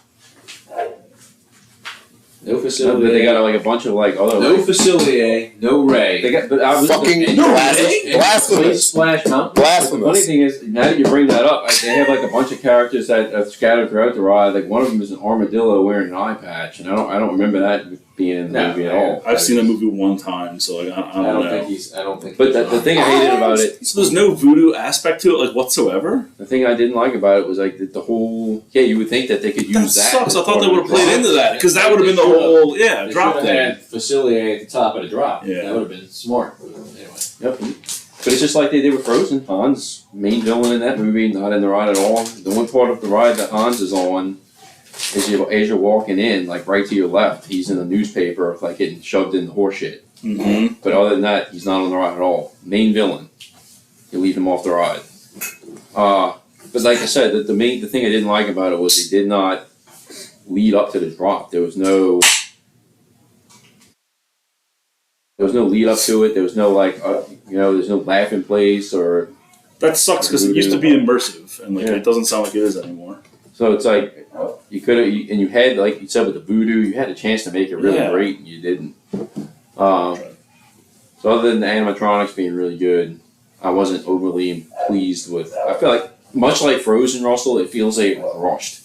No But facility. they got a bunch of other. No Facilier, no Ray. They got, but I was Fucking and- blasphemous. Splash Mountain. The funny Blasphemous. thing is, now that you bring that up, they have a bunch of characters that are scattered throughout the ride. Like one of them is an armadillo wearing an eye patch, and I don't remember that being in the No, movie at all. I've seen that movie one time, so I don't I don't know. think he's. I don't think. But he's the on. thing I hated about it, So there's no voodoo aspect to it, whatsoever? the thing I didn't like about it was the whole. Yeah, you would think that they could That use that. sucks. as I thought part they of would have the played drop. into that, because that would have been the They whole, They drop should thing. have had Facilier at the top of the drop. Yeah. That would have been smart. Anyway. Yep. But it's just like they did with Frozen. Hans, main villain in that movie, not in the ride at all. The one part of the ride that Hans is on, as you're walking in, right to your left, he's in the newspaper, getting shoved in the horse shit. Mm-hmm. But other than that, he's not on the ride at all. Main villain. You leave him off the ride. But like I said, the thing I didn't like about it was they did not lead up to the drop. There was no lead up to it. There was no there's no laughing place or. That sucks, because it used to be immersive, and Yeah. it doesn't sound like it is anymore. So it's you could have, and you had, like you said with the voodoo, you had a chance to make it really Yeah. great, and you didn't. So other than the animatronics being really good, I wasn't overly pleased with. I feel like much like Frozen, Russell, it feels like it was rushed.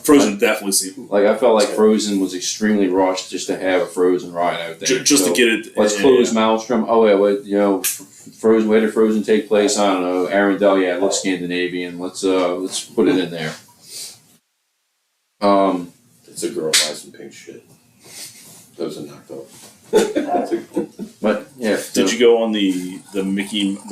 Frozen definitely seemed. I felt like Frozen was extremely rushed just to have a Frozen ride out there. Just So to get it. let's close Maelstrom. Oh yeah, Frozen. Where did Frozen take place? I don't know. Arendelle. Yeah, it looks Scandinavian. Let's put it in there. It's a girl buys some pink shit. Those are knocked off. But yeah. Did you go on the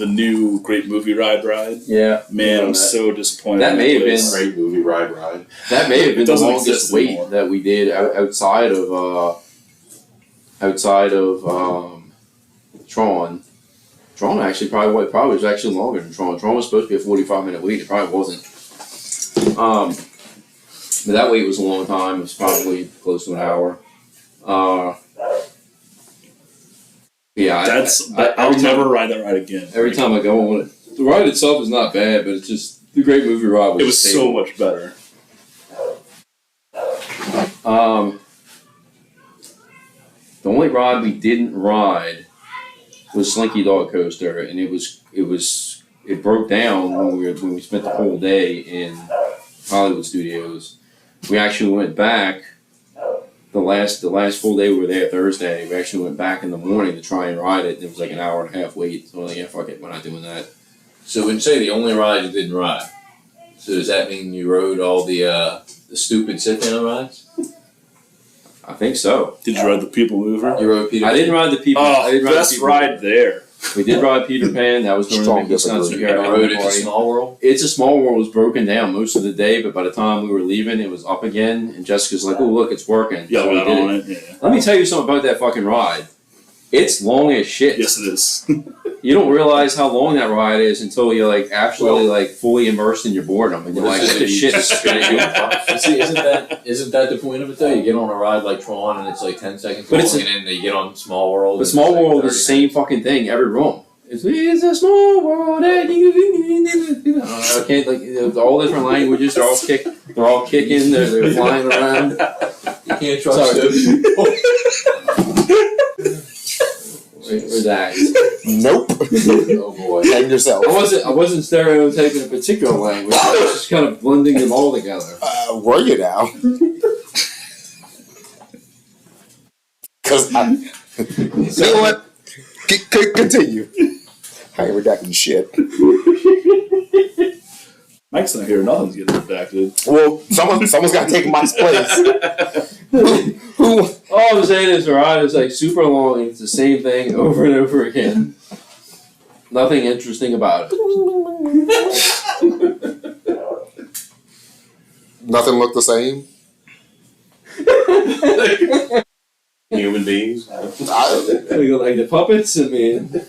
new Great Movie Ride? Yeah. Man, I'm so disappointed. That may have been Great movie ride. That may have been the doesn't longest exist wait anymore. that we did outside of Tron. Tron actually probably was actually longer than Tron. Tron was supposed to be a 45-minute wait. It probably wasn't. But that wait was a long time. It was probably close to an hour. Yeah, I'll never ride that ride again. Every time I go on it, the ride itself is not bad, but it's just the Great Movie Ride was. It was so much better. The only ride we didn't ride was Slinky Dog Coaster, and it broke down when we spent the whole day in Hollywood Studios. We actually went back the last full day we were there Thursday. We actually went back in the morning to try and ride it. And it was like an hour and a half wait. So I was like, yeah, fuck it, we're not doing that. So when you say the only ride you didn't ride, so does that mean you rode all the stupid sit-down rides? I think so. Did you ride the People Mover? You rode Peter I didn't ride the people. I didn't ride best the people. ride there. We did ride Peter Pan. That was during the Strong Mickey Sunset disagree. here. You rode it to Small World? It's a Small World was broken down most of the day, but by the time we were leaving, it was up again. And Jessica's like, "Oh, look, it's working." Yeah, So we got did on it. it. Yeah. Let me tell you something about that fucking ride. It's long as shit. Yes, it is. You don't realize how long that ride is until you're like actually fully immersed in your boredom, and you're like, "What the shit is spinning?" See, isn't that the point of it though? You get on a ride like Tron and it's like 10 seconds But long, it's a- and then you get on Small World. The and Small it's like World is 30 the same fucking thing every room. It's a small world. I can't all different languages. They're all kicking. They're flying around. You can't trust Sorry. those people. Relax. Nope. Oh boy. Hang yourself. I wasn't stereotyping a particular language. I was just kind of blending them all together. Were you now? Because you know what? Continue. I ain't redacting shit. Mike's not here. Nothing's getting redacted. Well, someone's got to take my place. Who? All I'm saying is the ride is like super long. It's the same thing over and over again. Nothing interesting about it. Nothing looked the same. Human beings. Like the puppets. I mean,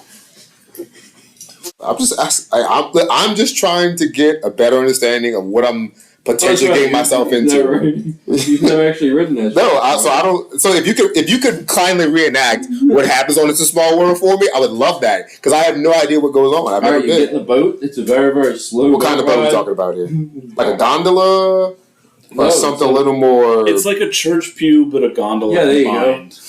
I'm just I'm just trying to get a better understanding of what I'm potentially getting myself into. You've never actually ridden that. No, I don't. So if you could kindly reenact what happens on It's a Small World for me, I would love that because I have no idea what goes on. I've never You get in been. a boat. It's a very, very slow. What kind of boat are we talking about here? Like a gondola or something a little more? It's like a church pew, but a gondola. Yeah, there you combined.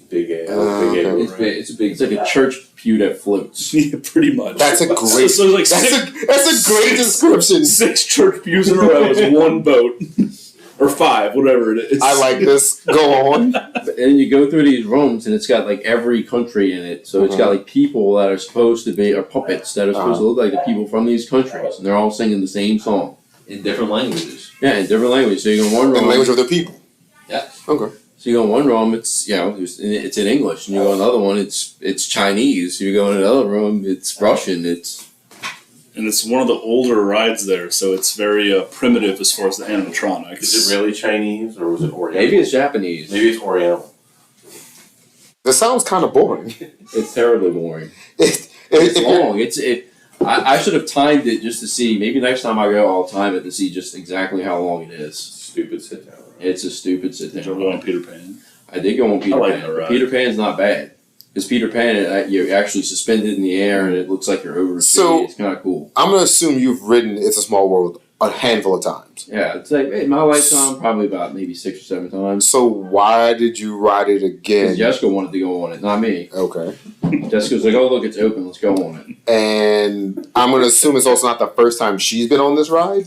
Big It's like a church pew that floats. Yeah, pretty much. That's a great. So like that's a great description. 6 church pews in a row is one boat, or 5, whatever it is. I like this. Go on. And you go through these rooms, and it's got like every country in it. So it's got like people that are supposed to be, or puppets that are supposed to look like the people from these countries, and they're all singing the same song In different languages. Yeah, in different languages. So you go in one In room. the language of their people. Yeah. Okay. So you go in one room, it's it's in English, and you go in another one, it's Chinese. You go in another room, it's Russian. And it's one of the older rides there, so it's very primitive as far as the animatronics. Is it really Chinese or was it Oriental? Maybe it's Japanese. Maybe it's Oriental. This sounds kind of boring. It's terribly boring. It's If long. I should have timed it just to see. Maybe next time I go, I'll time it to see just exactly how long it is. Stupid sit down. It's a stupid sit Did you down. go on Peter Pan? I did go on Peter I like Pan. that ride. Peter Pan's not bad. Because Peter Pan, you're actually suspended in the air and it looks like you're over the sea. So- It's kind of cool. I'm gonna assume you've ridden It's a Small World a handful of times. Yeah, it's like in my lifetime, probably about maybe 6 or 7 times. So why did you ride it again? Because Jessica wanted to go on it, not me. Okay. Jessica was like, "Oh, look, it's open. Let's go on it." And I'm gonna assume it's also not the first time she's been on this ride.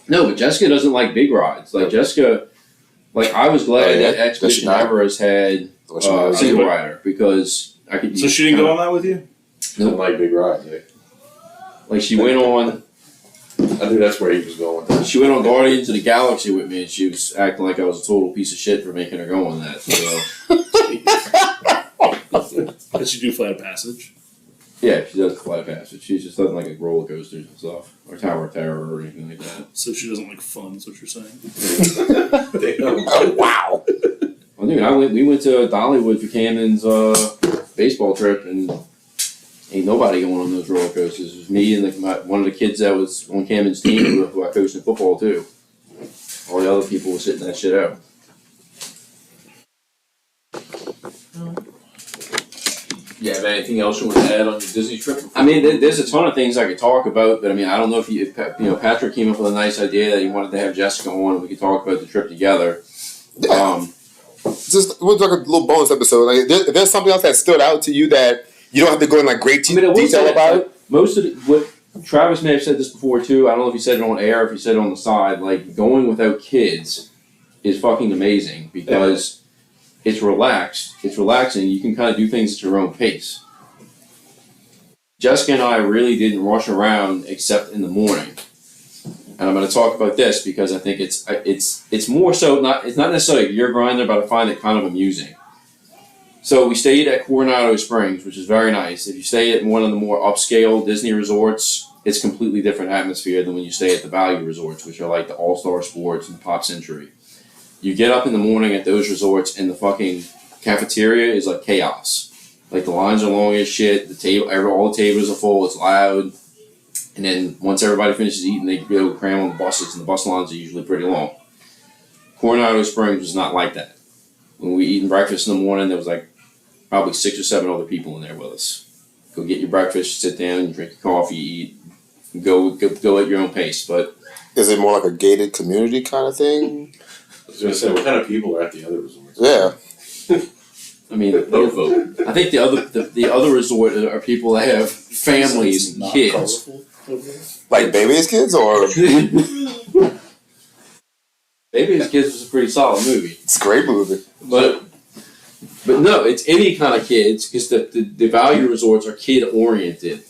No, but Jessica doesn't like big rides. Like Jessica, I was glad Oh, yeah? that Does Expedition she not? Everest had Does she not? a single rider because I could. So she didn't go on that with you? Don't like big rides, eh? Like she went on. I knew that's where he was going. She went on Guardians of the Galaxy with me, and she was acting like I was a total piece of shit for making her go on that. So. Did she do Flight of Passage? Yeah, she does Flight of Passage. She just doesn't like roller coasters and stuff, or Tower of Terror or anything like that. So she doesn't like fun, is what you're saying? Oh, wow. Well, dude, we went to Dollywood for Camden's baseball trip, and ain't nobody going on those roller coasters. It was me and one of the kids that was on Camden's team who I coached in football too. All the other people were sitting that shit out. Yeah, have anything else you want to add on your Disney trip? I mean, there's a ton of things I could talk about, but I mean, I don't know if Patrick came up with a nice idea that he wanted to have Jessica on, and we could talk about the trip together. Yeah. Just we'll talk a little bonus episode. Like, if there's something else that stood out to you that you don't have to go in like great detail about it. Most of what Travis may have said this before too. I don't know if he said it on air, or if he said it on the side. Like going without kids is fucking amazing because. It's relaxed. It's relaxing. You can kind of do things at your own pace. Jessica and I really didn't rush around except in the morning. And I'm going to talk about this because I think it's more so it's not necessarily a gear grinder, but I find it kind of amusing. So we stayed at Coronado Springs, which is very nice. If you stay at one of the more upscale Disney resorts, it's completely different atmosphere than when you stay at the value resorts, which are like the All-Star Sports and Pop Century. You get up in the morning at those resorts and the fucking cafeteria is like chaos. Like the lines are long as shit, all the tables are full, it's loud. And then once everybody finishes eating, they go cram on the buses, and the bus lines are usually pretty long. Coronado Springs was not like that. When we eating breakfast in the morning, there was like probably 6 or 7 other people in there with us. Go get your breakfast, sit down, you drink your coffee, eat, go at your own pace. But is it more like a gated community kind of thing? I was going to say, what kind of people are at the other resorts? Yeah. I mean, I think the other resort are people that have families and kids. Like Baby's Kids, or Baby's Kids was a pretty solid movie. It's a great movie. But no, it's any kind of kids because the value resorts are kid oriented.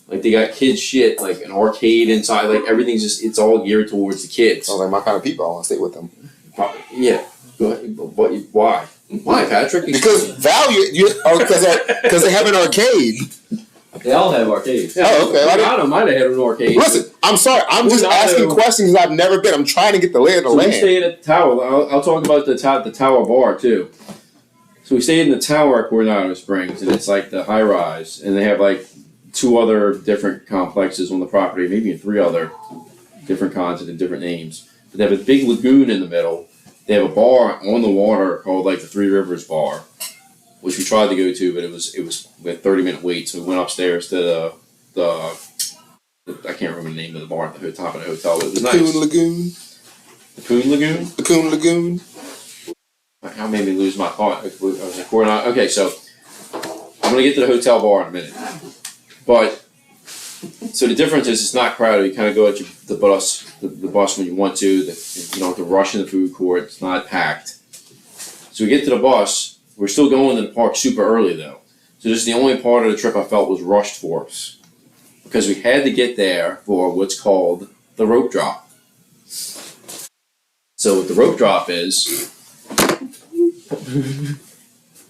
Like they got kids shit, like an arcade inside. Like everything's it's all geared towards the kids. Oh, like my kind of people. I want to stay with them. Yeah. Go ahead. But why? Why, Patrick? Because because they have an arcade. They all have arcades. Yeah, oh, okay. Coronado might have had an arcade. Listen, I'm sorry. I'm just asking questions I've never been. I'm trying to get the lay of the land. We stayed at the tower. I'll talk about the tower bar too. So we stayed in the tower at Coronado Springs, and it's like the high rise, and they have like 2 other different complexes on the property, maybe 3 other different kinds and different names. But they have a big lagoon in the middle. They have a bar on the water called like the 3 Rivers Bar, which we tried to go to, but it was we had 30-minute wait, so we went upstairs to the I can't remember the name of the bar at the top of the hotel, but it was nice. Coon Lagoon. The Coon Lagoon? The Coon Lagoon. That made me lose my thought. I was like, okay, so I'm going to get to the hotel bar in a minute. But, so the difference is it's not crowded. You kind of go at the bus when you want to. You don't have to rush in the food court. It's not packed. So we get to the bus. We're still going to the park super early, though. So this is the only part of the trip I felt was rushed for us. Because we had to get there for what's called the rope drop. So what the rope drop is...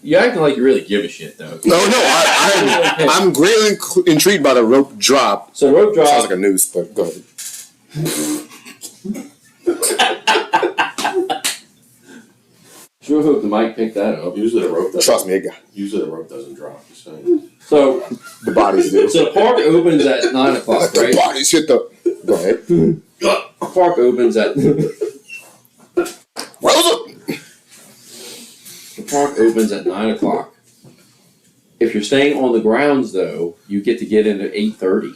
You're acting like you really give a shit, though. No, I'm greatly intrigued by the rope drop. So the rope drop... Sounds like a noose, but go ahead. Sure hope the mic picked that up. Usually the rope doesn't. Trust me, it got. Usually the rope doesn't drop. So The bodies do. So the park opens at 9 o'clock, The right? bodies hit the. Go ahead. The park opens at... Rosa! The park opens at 9 o'clock. If you're staying on the grounds, though, you get to get in at 8:30.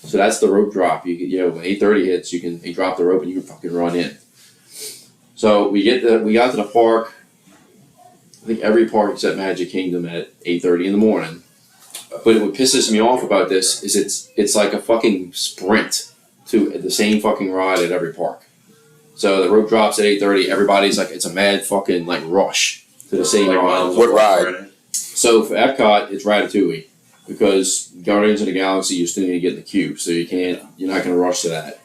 So that's the rope drop. When 8:30 hits, you drop the rope and you can fucking run in. So we got to the park. I think every park except Magic Kingdom at 8:30 in the morning. But what pisses me off about this is it's like a fucking sprint to the same fucking ride at every park. So the rope drops at 8:30. Everybody's like, it's a mad fucking like rush to the same ride. What ride? So for Epcot, it's Ratatouille. because Guardians of the Galaxy you still need to get in the queue, so you're not going to rush to that.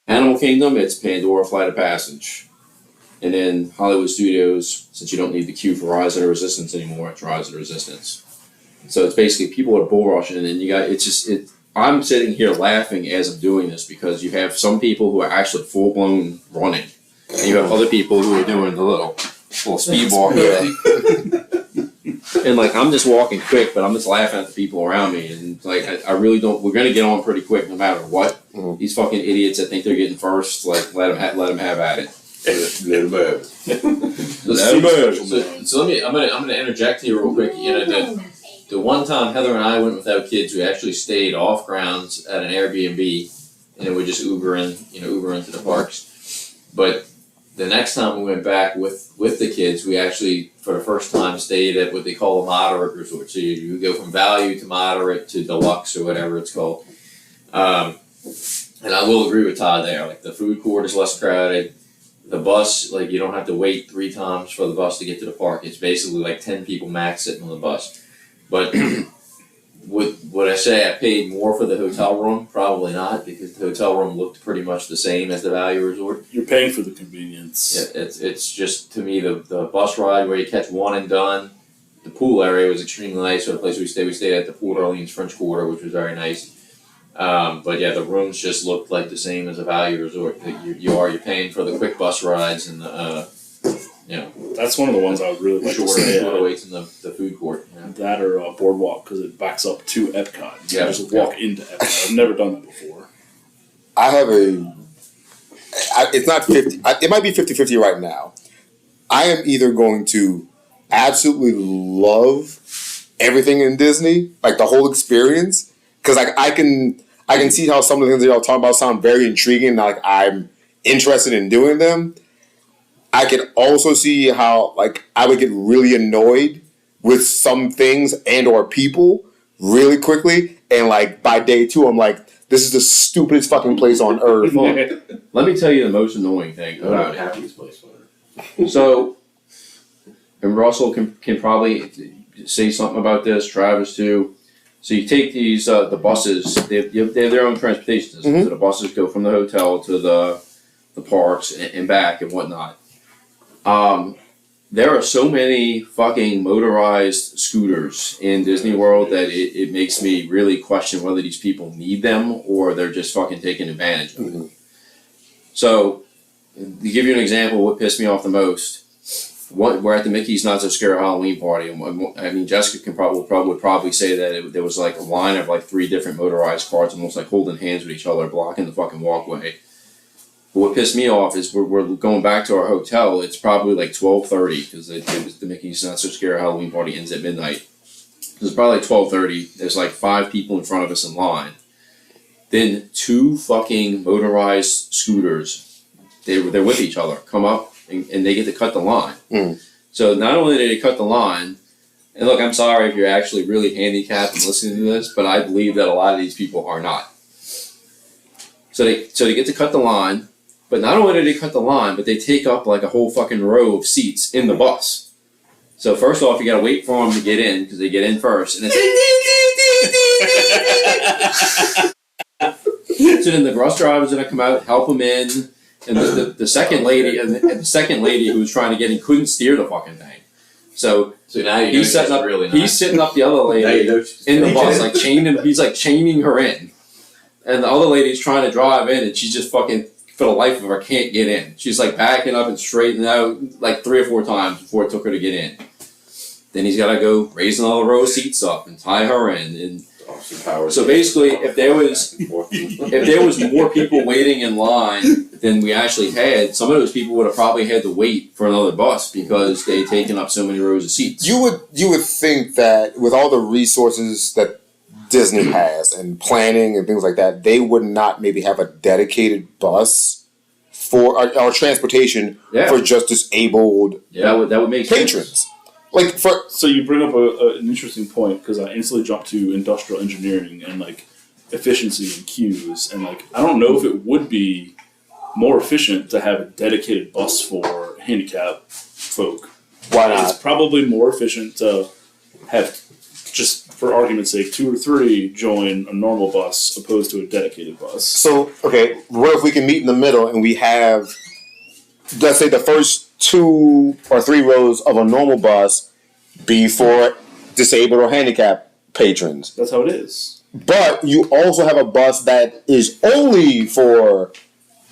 Animal Kingdom, it's Pandora Flight of Passage. And then Hollywood Studios, since you don't need the queue for Rise of the Resistance anymore, it's Rise of the Resistance. So it's basically people that are bull rushing, and then I'm sitting here laughing as I'm doing this because you have some people who are actually full blown running, and you have other people who are doing the little speed walk thing. And like I'm just walking quick, but I'm just laughing at the people around me, and like I really don't. We're gonna get on pretty quick no matter what. Mhm. These fucking idiots that think they're getting first, like let them have at it. Let 'em have it. So I'm gonna interject here real quick. You know, the one time Heather and I went without kids, we actually stayed off grounds at an Airbnb, and then we just Uber into the parks. But the next time we went back with the kids, we actually, for the first time, stayed at what they call a moderate resort. So you go from value to moderate to deluxe or whatever it's called. And I will agree with Todd there. Like the food court is less crowded. The bus, like you don't have to wait 3 times for the bus to get to the park. It's basically like 10 people max sitting on the bus. But would I say I paid more for the hotel room? Probably not, because the hotel room looked pretty much the same as the value resort. You're paying for the convenience. Yeah, it's just, to me, the bus ride where you catch one and done. The pool area was extremely nice. For the place we stayed at the Port Orleans French Quarter, which was very nice. But yeah, the rooms just looked like the same as a value resort. You're paying for the quick bus rides and the That's one of the ones I would really like to stay shorter at. waits in the food court. Yeah. That or Boardwalk, because it backs up to Epcot. You Yeah. can just walk into Epcot. I've never done that before. I have it's not 50, it might be 50-50 right now. I am either going to absolutely love everything in Disney, like the whole experience, because like I can see how some of the things that y'all talking about sound very intriguing, and like I'm interested in doing them. I could also see how like I would get really annoyed with some things and or people really quickly, and like by day 2 I'm like, this is the stupidest fucking place on earth. Let me tell you the most annoying thing I'm about not it. happy this place on it. So, and Russell can probably say something about this, Travis too. So you take these, the buses, they have their own transportation system. Mhm. So the buses go from the hotel to the parks and back and whatnot. There are so many fucking motorized scooters in Disney World that it makes me really question whether these people need them or they're just fucking taking advantage of it. Mhm. So, to give you an example, what pissed me off the most, we're at the Mickey's Not So Scary Halloween party, and I mean, Jessica would probably say that there was like a line of like 3 different motorized cars, almost like holding hands with each other, blocking the fucking walkway. But what pissed me off is we're going back to our hotel. It's probably like 12:30 because the Mickey's Not So Scary Halloween party ends at midnight. It's probably like 12:30. There's like 5 people in front of us in line. Then 2 fucking motorized scooters, they're with each other, come up and they get to cut the line. Mm. So not only did they cut the line, and look, I'm sorry if you're actually really handicapped and listening to this, but I believe that a lot of these people are not. So they get to cut the line, but not only do they cut the line, but they take up like a whole fucking row of seats in the bus. So first off, you gotta wait for them to get in because they get in first, and it's so then the bus driver's gonna come out, help them in, and the second lady and the second lady who was trying to get in couldn't steer the fucking thing. So now you know he's setting up. really He's sitting up the other lady in the bus, like he's like chaining her in, and the other lady's trying to drive in, and she's just fucking for the life of her can't get in. She's like backing up and straightening out like 3 or 4 times before it took her to get in. Then he's got to go raise another row of seats up and tie her in. And so basically, if there was more people waiting in line than we actually had, some of those people would have probably had to wait for another bus because they had taken up so many rows of seats. You would think that with all the resources that Disney has and planning and things like that, they would not maybe have a dedicated bus for or transportation for just disabled that would make patrons. sense. Like for So you bring up an interesting point because I instantly jumped to industrial engineering and like efficiency and queues, and like I don't know if it would be more efficient to have a dedicated bus for handicapped folk. why It's not? probably more efficient to have just for argument's sake, 2 or 3 join a normal bus opposed to a dedicated bus. So, okay, what if we can meet in the middle and we have, let's say, the first 2 or 3 rows of a normal bus be for disabled or handicapped patrons. That's how it is. But you also have a bus that is only for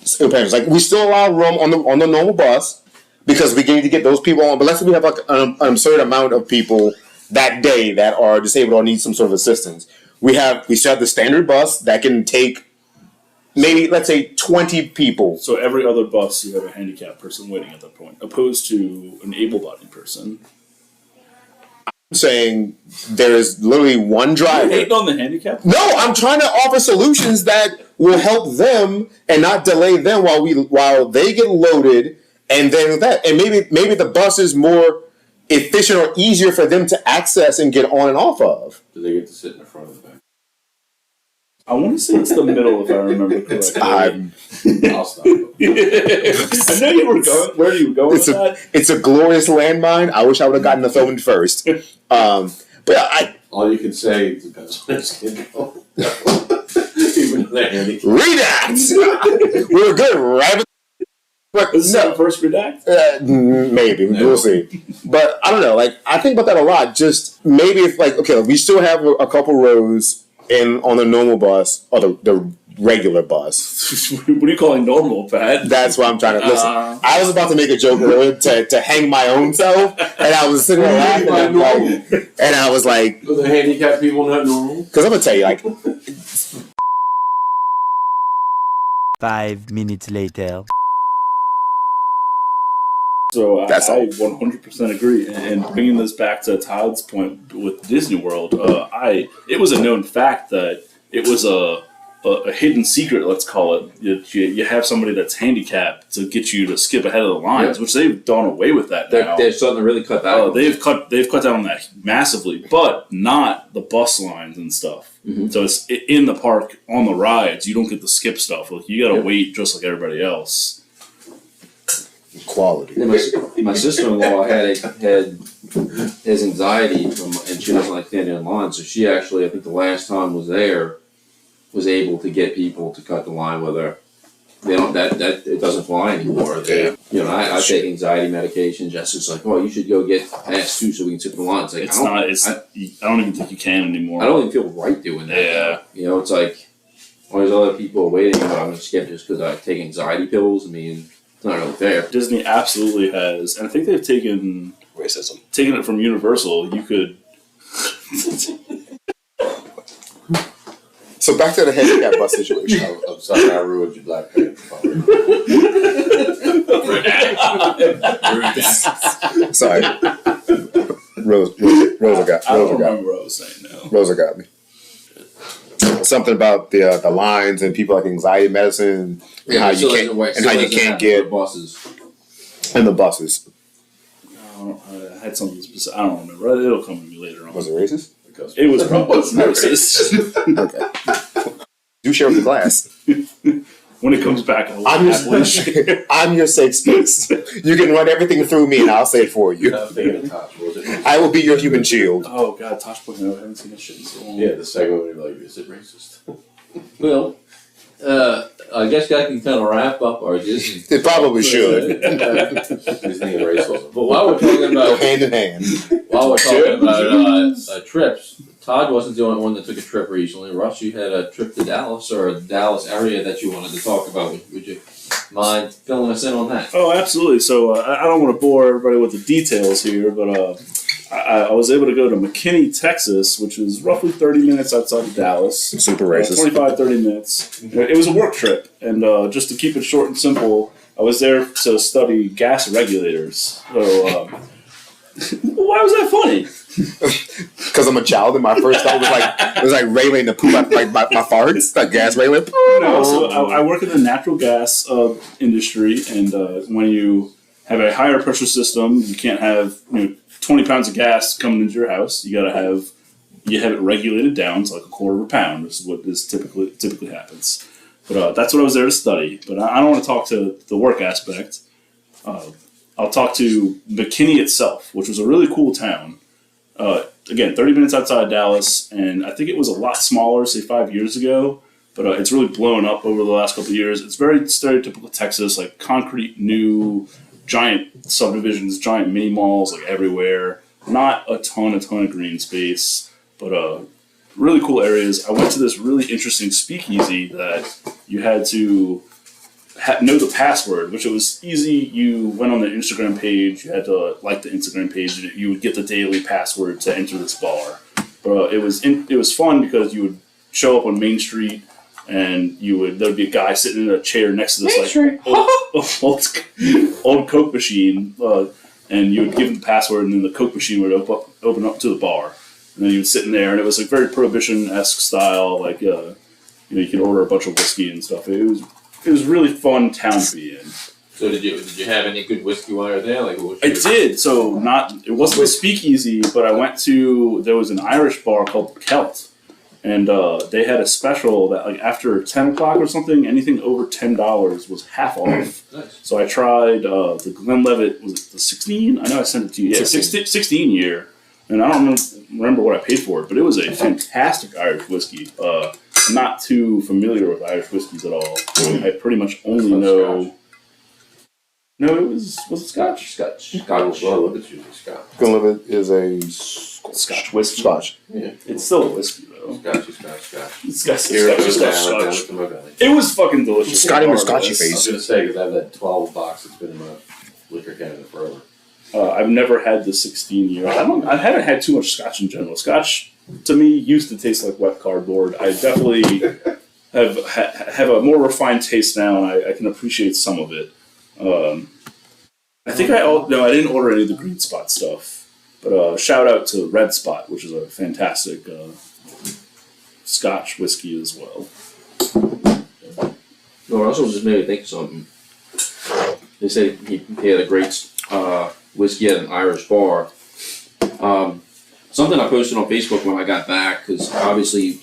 single patrons. Like, we still allow room on the normal bus because we need to get those people on. But let's say we have like an absurd amount of people that day that are disabled or need some sort of assistance. We still have the standard bus that can take maybe, let's say, 20 people. So every other bus, you have a handicapped person waiting at that point, opposed to an able-bodied person. I'm saying there is literally one driver. You're hating on the handicapped? No, I'm trying to offer solutions that will help them and not delay them while they get loaded, and then that, and maybe the bus is more efficient or easier for them to access and get on and off of. Do they get to sit in the front of the back? I want to say it's the middle, if I remember correctly. I'll stop. I know you were going. Where are you going with that? It's a glorious landmine. I wish I would have gotten the filming first. But All you can say depends on their skin color. Even if they're handicapped. redact. We're good, rabbit. But Is this the first redact? maybe we'll see. But I don't know. Like, I think about that a lot. Just maybe if, like, okay, we still have a couple rows on the normal bus or the regular bus. What are you calling normal, Pat? That's what I'm trying to listen. I was about to make a joke earlier to hang my own self, and I was sitting there laughing, and I was like, Are the handicapped people not normal? because I'm gonna tell you, like, 5 minutes later. So That's I all. 100% agree. And bringing this back to Todd's point with Disney World, it was a known fact that it was a hidden secret, let's call it. You have somebody that's handicapped to get you to skip ahead of the lines, which they've done away with that now. They're starting to really cut down. They've cut down on that massively, but not the bus lines and stuff. Mm-hmm. So it's in the park on the rides. You don't get to skip stuff. Like, you got to wait just like everybody else. quality. Yeah, my sister-in-law had his anxiety and she doesn't like standing in line. So she actually, I think the last time was able to get people to cut the line with her. They don't that it doesn't fly anymore. I take anxiety medication. Jessica's like, "Oh, you should go get past 2 so we can sit in the line." It's like, I don't even think you can anymore. I don't even feel right doing that. Yeah. Though. It's like all these other people waiting, but I'm gonna skip just because I take anxiety pills. I mean, it's not really fair. Disney absolutely has, and I think they've taken it from Universal. You could. So back to the handicap bus situation. I'm sorry, I ruined your Black Panther. Sorry, Rosa got I don't me. remember what I was saying now. Rosa got me. Something about the lines and people like anxiety medicine and how you can't get buses. in the buses. I had something specific. I don't remember. It'll come to me later on. Was it racist? It was probably racist. Okay. Do share with the class. When it comes back, I'm your safe space. You can run everything through me, and I'll say it for you. I will be your human shield. Oh God, Tosh point out. I haven't seen this shit in so long. Yeah, the segment where you're like, is it racist? Well, I guess I can kind of wrap up our Disney. It probably should. Disney and racism. But while we're talking Go about hand in hand. trips, Todd wasn't the only one that took a trip recently. Russ, you had a trip to Dallas or a Dallas area that you wanted to talk about. Would you mind filling us in on that? Oh, absolutely. So I don't want to bore everybody with the details here, but I was able to go to McKinney, Texas, which is roughly 30 minutes outside of Dallas. Super racist. 25, 30 minutes. It was a work trip, and just to keep it short and simple, I was there to study gas regulators. So, why was that funny? Because I'm a child, and my first thought was like regulating the poop out my farts, like gas regulating. No, so I work in the natural gas industry, and when you have a higher pressure system, you can't have 20 pounds of gas coming into your house. You have it regulated down to like a quarter of a pound. This is what typically happens. But that's what I was there to study. But I don't want to talk to the work aspect. I'll talk to McKinney itself, which was a really cool town. Again, 30 minutes outside of Dallas, and I think it was a lot smaller, say 5 years ago, but it's really blown up over the last couple of years. It's very stereotypical Texas, like concrete, new, giant subdivisions, giant mini malls, like everywhere. Not a ton of green space, but really cool areas. I went to this really interesting speakeasy that you had to know the password, which it was easy. You went on the Instagram page, you had to like the Instagram page, and you would get the daily password to enter this bar. But it was fun because you would show up on Main Street, and there'd be a guy sitting in a chair next to this old Coke machine, and you would give him the password, and then the Coke machine would open up to the bar, and then you would sit in there, and it was like very Prohibition-esque style, like you could order a bunch of whiskey and stuff. It was really fun town to be in. So did you have any good whiskey while you were there? I did. So it wasn't a speakeasy, but there was an Irish bar called Celt, and they had a special that like after 10 o'clock or something, anything over $10 was half off. Nice. So I tried the Glenlivet, was it the 16? I know I sent it to you. Yeah, 16 year. And I don't remember what I paid for it, but it was a fantastic Irish whiskey. I'm not too familiar with Irish whiskeys at all. I pretty much only know. Scotch. No, was it Scotch? Scotch. Well, it's usually Scotch. Glenlivet is a Scotch whiskey. Scotch. Yeah. It's still a whiskey though. Scotch. It's got Here it goes down Scotch. to my belly. It was fucking delicious. Scotty with regardless. Scotchy I was face. going to say, because I have that 12 box that's been in my liquor cabinet forever. I've never had the 16 year. I haven't had too much Scotch in general. Scotch to me used to taste like wet cardboard. I definitely have a more refined taste now, and I can appreciate some of it. I think I didn't order any of the Green Spot stuff, but shout out to Red Spot, which is a fantastic Scotch whiskey as well. No, it also just made me think of something. They say he had a great whiskey at an Irish bar. Something I posted on Facebook when I got back, because obviously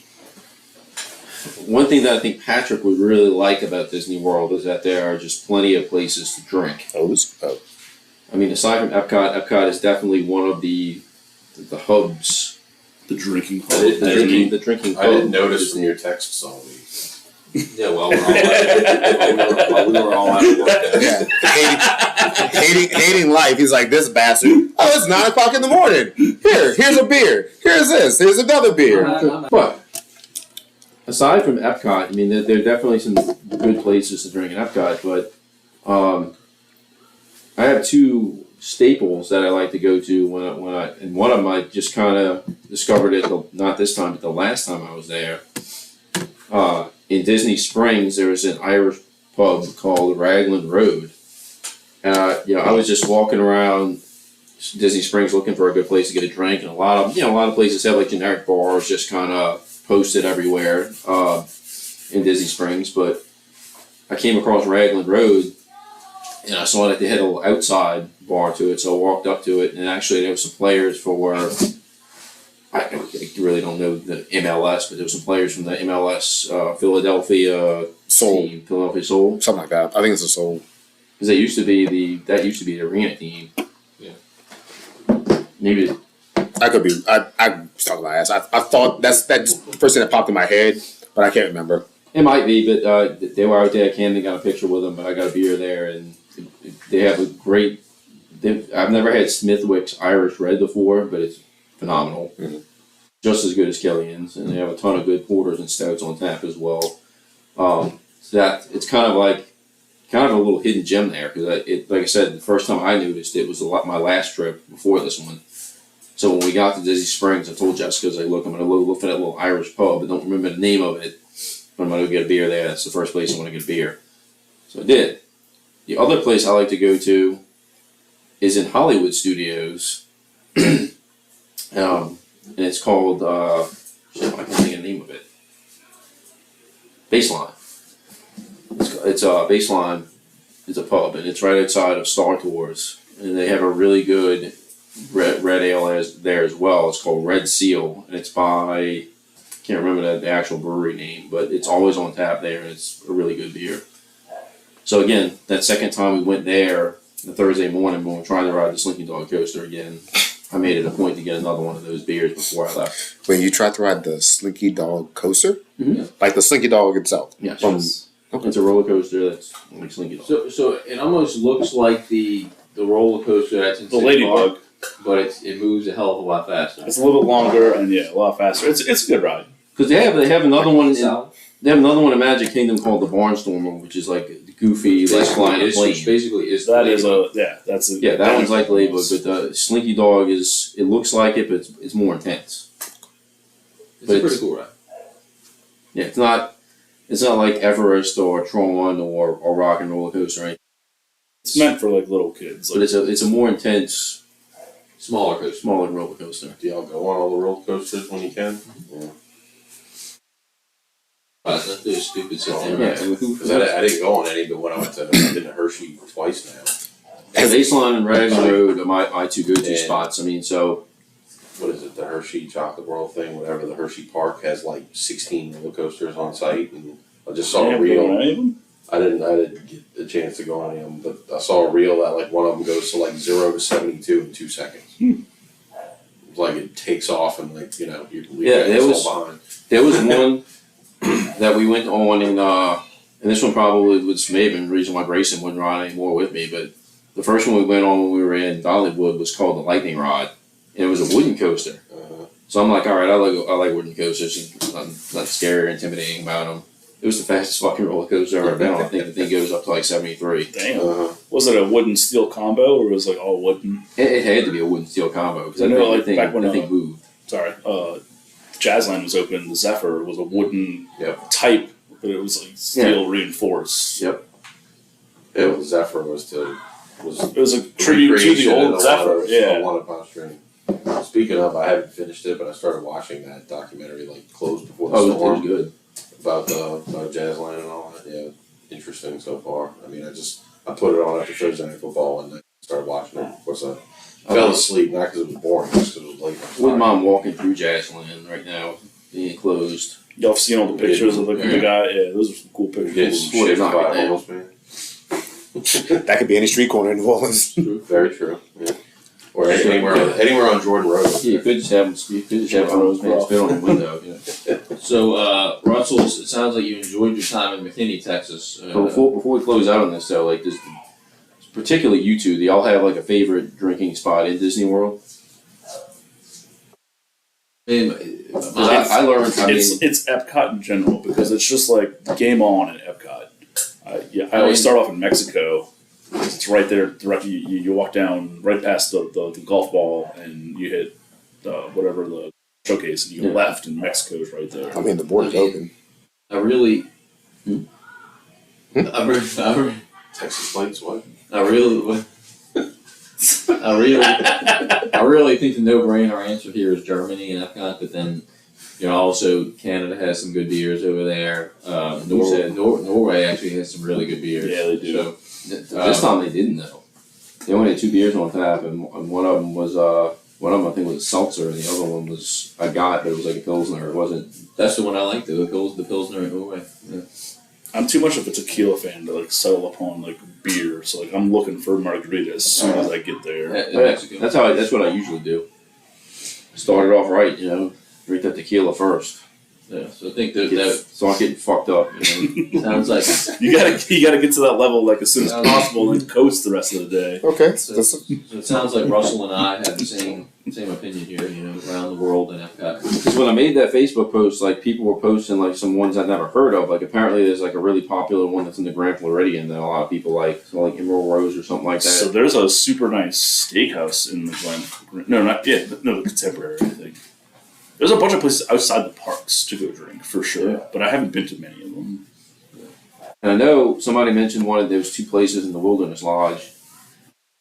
one thing that I think Patrick would really like about Disney World is that there are just plenty of places to drink. I mean, aside from Epcot is definitely one of the hubs. The drinking hub. The drinking hub. I didn't notice from your texts all week. Yeah, well, we were all out of work. Yeah. Hating life. He's like, this bastard. Oh, it's 9 o'clock in the morning. Here's a beer. Here's this. Here's another beer. But aside from Epcot, I mean, there are definitely some good places to drink in Epcot. But I have two staples that I like to go to and one of them I just kind of discovered it not this time, but the last time I was there. In Disney Springs, there was an Irish pub called Raglan Road. I was just walking around Disney Springs looking for a good place to get a drink, and a lot of places have like generic bars just kind of posted everywhere in Disney Springs. But I came across Raglan Road, and I saw that they had a little outside bar to it, so I walked up to it, and actually there were some players for. I really don't know the MLS, but there were some players from the MLS Philadelphia Soul. team, Philadelphia Soul. Something like that. I think it's a Soul. Because that used to be the arena team. Yeah. Maybe. I could be. I was talking about ass. I thought that's the first thing that popped in my head, but I can't remember. It might be, but they were out there. Camden got a picture with them, but I got a beer there, and they have a great. I've never had Smithwick's Irish Red before, but it's phenomenal. Mm-hmm. Just as good as Kellyan's, and they have a ton of good porters and stouts on tap as well. So that it's kind of a little hidden gem there, because like I said, the first time I noticed it was my last trip before this one. So when we got to Disney Springs, I told Jessica, I was like, look, I'm going to look for that little Irish pub. I don't remember the name of it, but I'm going to go get a beer there. That's the first place I want to get a beer. So I did. The other place I like to go to is in Hollywood Studios. And it's called, I can't think of the name of it. Baseline. It's Baseline is a pub, and it's right outside of Star Tours. And they have a really good red ale there as well. It's called Red Seal, and it's by, I can't remember the actual brewery name, but it's always on tap there, and it's a really good beer. So again, that second time we went there, the Thursday morning when we were trying to ride the Slinky Dog coaster again, I made it a point to get another one of those beers before I left. When you tried to ride the Slinky Dog coaster, Mhm. like the Slinky Dog itself. Yes. Okay. It's a roller coaster that's like Slinky Dog. So it almost looks like the roller coaster that's in The City Ladybug. Park, but it moves a hell of a lot faster. It's a little bit longer and a lot faster. It's a good ride. Because they have another one. South. They have another one in Magic Kingdom called the Barnstormer, which is like goofy, like flying a plane. Basically, is That is that's a Yeah, that one's like Ladybug, but the Slinky Dog it looks like it, but it's more intense. It's a pretty cool ride. Yeah, it's not like Everest or Tron or Rock and Roller Coaster, right? It's meant for like little kids. But it's a more intense, Smaller coaster. smaller roller coaster. Do y'all go on all the roller coasters when you can? Yeah. It's not those stupid sit Oh, down. Yeah, rides. Because I didn't go on any, but when I went to I've been to Hershey twice now. Baseline and Rags Road are my two go-to Yeah. spots. I mean, so What is it? The Hershey Chocolate World thing, whatever. The Hershey Park has like 16 roller coasters on site, and I just saw a reel. I didn't get a chance to go on any of them, but I saw a reel that like one of them goes to like 0 to 72 in 2 seconds. It's like it takes off and like you're behind. there was one that we went on and this one probably may have been the reason why Grayson wouldn't ride anymore with me, but the first one we went on when we were in Dollywood was called the Lightning Rod, and it was a wooden coaster. So I'm like, all right, I like wooden coasters. Nothing scary or intimidating about them. It was the fastest fucking roller coaster I've ever been on. I think the thing goes up to like 73. Damn. Was it a wooden steel combo or was it like all wooden? It had to be a wooden steel combo because I know, like, back when, the thing moved. Sorry, Jazzland was open. The Zephyr was a wooden type, but it was like steel reinforced. Yep. Yeah, the Zephyr was It was a tribute to the old Zephyr. I wanted Palm String. Speaking of, I haven't finished it, but I started watching that documentary like close before the It storm. was good. About Jazzland and all that. Yeah, interesting so far. I mean, I put it on after Thursday Night Football and I started watching it. Of course, I fell asleep, not because it was boring, just because it was late. Wouldn't mind walking through Jazzland right now, being closed. Y'all have seen all the pictures of the guy? Yeah, those are some cool pictures. It's Boy, shit knock by it down. homeless man. That could be any street corner in New Orleans. Very true. Yeah. Or anywhere on Jordan Road. Yeah, you could just have them spit on the window. You know. So, Russell, it sounds like you enjoyed your time in McKinney, Texas. So before we close out on this though, like this, particularly you two, do y'all have like a favorite drinking spot in Disney World? I learned. It's Epcot in general because it's just like game on in Epcot. I always start off in Mexico. It's right there. Directly, you walk down right past the golf ball and you hit whatever the showcase and you go left and Mexico's right there. I mean, the border's open. I really. Texas Lights, what? I really think the no-brainer answer here is Germany and Epcot, but then, also Canada has some good beers over there. Norway actually has some really good beers. Yeah, they do. So, this time they didn't though. They only had 2 beers on tap, and one of them was I think was a seltzer, and the other one was but it was like a pilsner. It wasn't. That's the one I like, the Pilsner in Norway. Yeah. I'm too much of a tequila fan to like settle upon like beer, so like I'm looking for margarita as soon as I get there. In Mexico. That's what I usually do. Start it off right, drink that tequila first. Yeah, so I think that So I'm getting fucked up. sounds like You gotta get to that level like as soon as possible and coast the rest of the day. Okay. so it sounds like Russell and I have the same opinion here. Around the world in Epcot. Because when I made that Facebook post, like people were posting like some ones I'd never heard of. Like apparently there's like a really popular one that's in the Grand Floridian that a lot of people like, so like Emerald Rose or something like that. So there's a super nice steakhouse in the the Contemporary, I think. There's a bunch of places outside the parks to go drink for sure, but I haven't been to many of them. And I know somebody mentioned one of those 2 places in the Wilderness Lodge,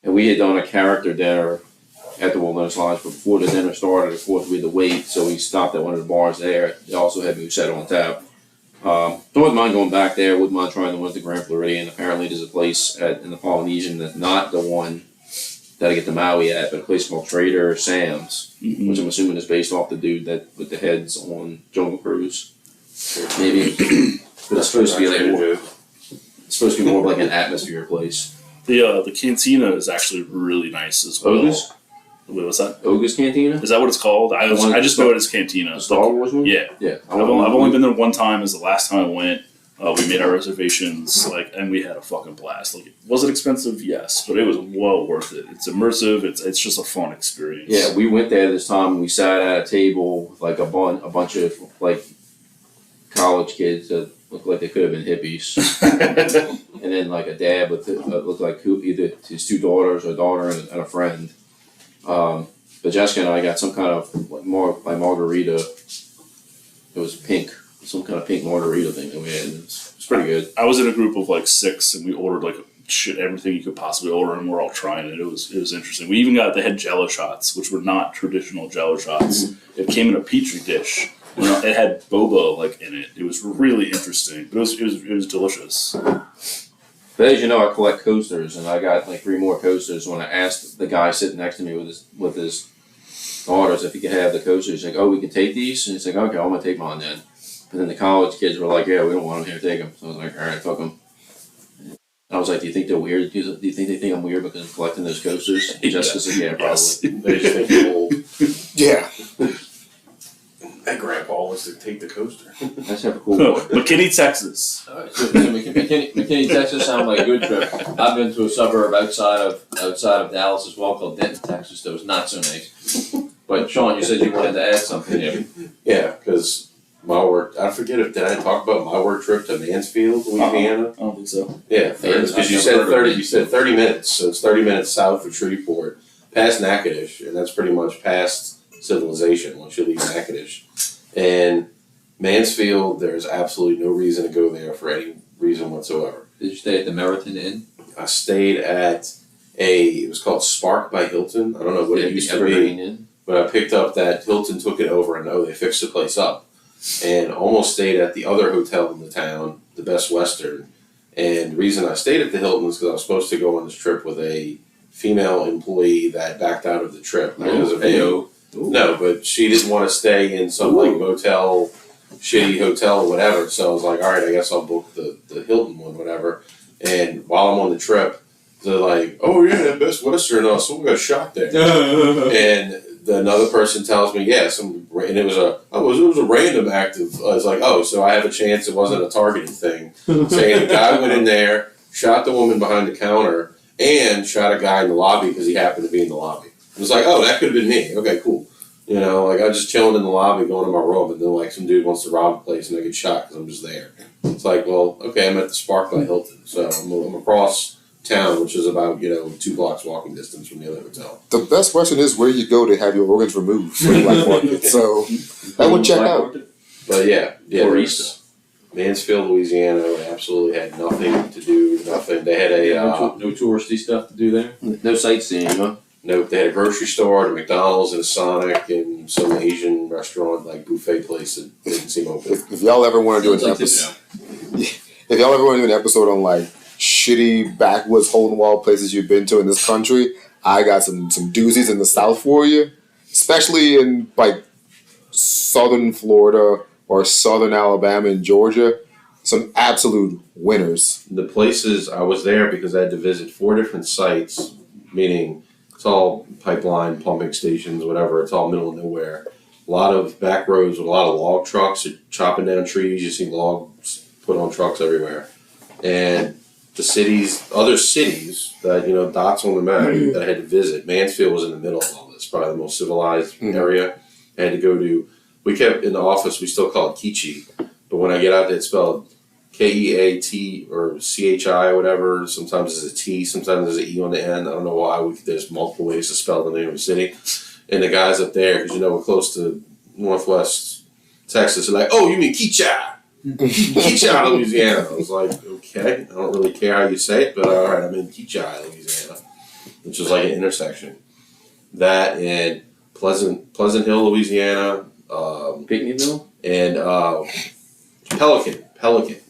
and we had done a character dinner at the Wilderness Lodge, but before the dinner started, of course, we had to wait, so we stopped at one of the bars there. They also had Moosehead on tap. Wouldn't mind going back there, wouldn't mind trying the one at the Grand Floridian. Apparently there's a place in the Polynesian that's not the one that I get the Maui at, but a place called Trader Sam's, which I'm assuming is based off the dude that with the heads on Jungle Cruise. Maybe. But it's supposed to be more of like an atmosphere place. The cantina is actually really nice as well. Bogus? Wait, what's that? Oga's Cantina? Is that what it's called? I just know it as Cantina. The Star Wars one? Yeah. Yeah. I've only been there one time. Is the last time I went. We made our reservations, and we had a fucking blast. Was it expensive? Yes, but it was well worth it. It's immersive. It's just a fun experience. Yeah, we went there this time and we sat at a table with like a bunch of like college kids that looked like they could have been hippies. And then like a dad with looked like either his two daughters or a daughter and a friend. But Jessica and I got some kind of margarita. It was pink, some kind of pink margarita thing that we had. It's pretty good. I was in a group of like 6, and we ordered like everything you could possibly order, and we're all trying it. It was interesting. We even they had Jello shots, which were not traditional Jello shots. Mm-hmm. It came in a petri dish. It had boba in it. It was really interesting, but it was delicious. But as you know, I collect coasters, and I got like 3 more coasters. When I asked the guy sitting next to me with his daughters if he could have the coasters, he's like, "Oh, we can take these," and he's like, "Okay, I'm gonna take mine then." But then the college kids were like, "Yeah, we don't want them here, take them." So I was like, "All right, fuck them." I was like, "Do you think they're weird? Do you think they think I'm weird because I'm collecting those coasters?" And Jessica said, "Yeah, probably." Yes. They just think you're old. Yeah. That grandpa wants to take the coaster. That's have a cool boy. McKinney, Texas. So McKinney, Texas sounds like a good trip. I've been to a suburb outside of Dallas as well called Denton, Texas. That was not so nice. But Sean, you said you wanted to add something here. Yeah, because my work. I forget did I talk about my work trip to Mansfield, Louisiana? I don't think so. Yeah, because you said 30. You said 30 minutes, so it's 30 minutes south of Shreveport, past Natchitoches, and that's pretty much past civilization once you leave Natchitoches. And Mansfield, there's absolutely no reason to go there for any reason whatsoever. Did you stay at the Meriton Inn? I stayed at it was called Spark by Hilton. I don't know what it used to be, Inn? but I picked up that Hilton took it over and they fixed the place up. And almost stayed at the other hotel in the town, the Best Western. And the reason I stayed at the Hilton was because I was supposed to go on this trip with a female employee that backed out of the trip because of No, but she didn't want to stay in some motel, shitty hotel or whatever. So I was like, all right, I guess I'll book the Hilton one, whatever. And while I'm on the trip, they're like, "Oh yeah, Best Western, someone got shot there." And another person tells me, and it was a random act of. I was like, "Oh, so I have a chance. It wasn't a targeted thing." Saying the guy went in there, shot the woman behind the counter, and shot a guy in the lobby because he happened to be in the lobby. It was like, oh, that could have been me. Okay, cool. I was just chilling in the lobby, going to my room, and then some dude wants to rob a place, and I get shot because I'm just there. It's like, well, okay, I'm at the Spark by Hilton, so I'm across town, which is about 2 blocks walking distance from the other hotel. The Best Western is where you go to have your organs removed for the black market. So that would check out. But yeah, Barista. Mansfield, Louisiana, absolutely had nothing to do. Nothing. They had no touristy stuff to do there. No sightseeing, huh? Nope, they had a grocery store, a McDonald's, and a Sonic, and some Asian restaurant, buffet place that didn't seem open. If y'all ever want to do an episode, if y'all ever want to do an episode on shitty backwoods hole in the wall places you've been to in this country, I got some doozies in the South for you, especially in southern Florida or southern Alabama and Georgia. Some absolute winners. The places I was there because I had to visit 4 different sites, meaning. It's all pipeline, pumping stations, whatever. It's all middle of nowhere. A lot of back roads with a lot of log trucks chopping down trees. You see logs put on trucks everywhere. And the other cities that, dots on the map that I had to visit, Mansfield was in the middle of all this, probably the most civilized area. I had to go to, we kept in the office, we still call it Kichi. But when I get out there, it's spelled Keat or Chi or whatever. Sometimes there's a T, sometimes there's an E on the end. I don't know why. There's multiple ways to spell the name of the city. And the guys up there, because we're close to Northwest Texas, are like, "Oh, you mean Keat-Cha? Keat-Cha, Louisiana." I was like, okay, I don't really care how you say it, but all right, I'm in Keat-Cha, Louisiana, which is like an intersection. That and Pleasant Hill, Louisiana, Picnickville, and Pelican.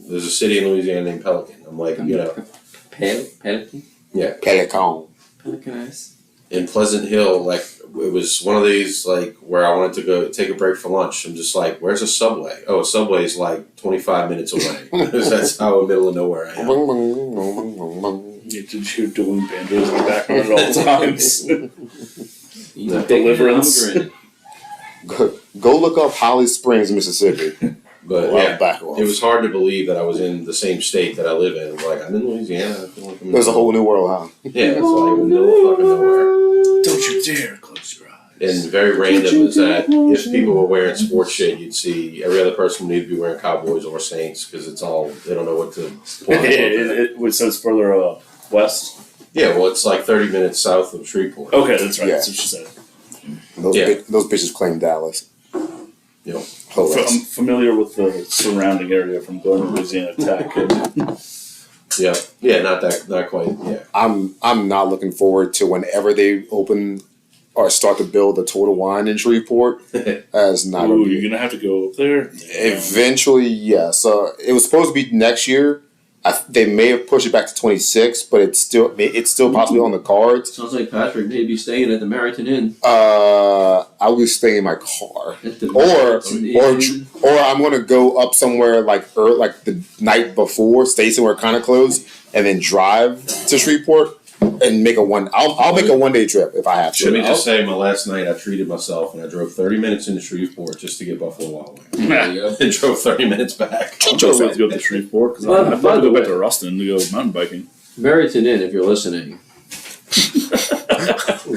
There's a city in Louisiana named Pelican. I'm like, Pelican? Yeah. Pelican. Pelicanized. In Pleasant Hill, it was one of these, where I wanted to go take a break for lunch. I'm just like, where's a Subway? Oh, a Subway's 25 minutes away. That's how in the middle of nowhere I am. You're doing banjos in the background at all times. You Deliverance. Go look up Holly Springs, Mississippi. But Wow, yeah, back off. it was hard to believe that I was in the same state that I live in. Like, I'm in Louisiana. I feel like I'm in There's a whole new world, huh? Yeah, it's like in the middle of fucking nowhere. Don't you dare close your eyes. And very random is that if people were wearing sports shit, you'd see every other person would either be wearing Cowboys or Saints because it's all, they don't know what to So it's further west? Yeah, well, it's like 30 minutes south of Shreveport. Okay, that's right. Yeah. That's what she said. Those bitches claim Dallas. Yep. I'm familiar with the surrounding area from going to Louisiana Tech. Yeah, not quite. Yeah, I'm not looking forward to whenever they open or start to build the Total Wine in Shreveport. As not. Ooh, you're gonna have to go up there. Eventually, yes. It was supposed to be next year. They may have pushed it back to 26, but it's still possibly on the cards. Sounds like Patrick may be staying at the Meriton Inn. I will stay in my car, At the or I'm gonna go up somewhere like the night before, stay somewhere kind of close, and then drive to Shreveport and make a one. I'll make a 1 day trip if I have to. Should we just say my last night I treated myself and I drove 30 minutes into Shreveport just to get Buffalo Wild Wings. There you go. And drove 30 minutes back. I'm just to go to Shreveport because I'd love to go back to Ruston to go mountain biking. Meriton Inn, if you're listening.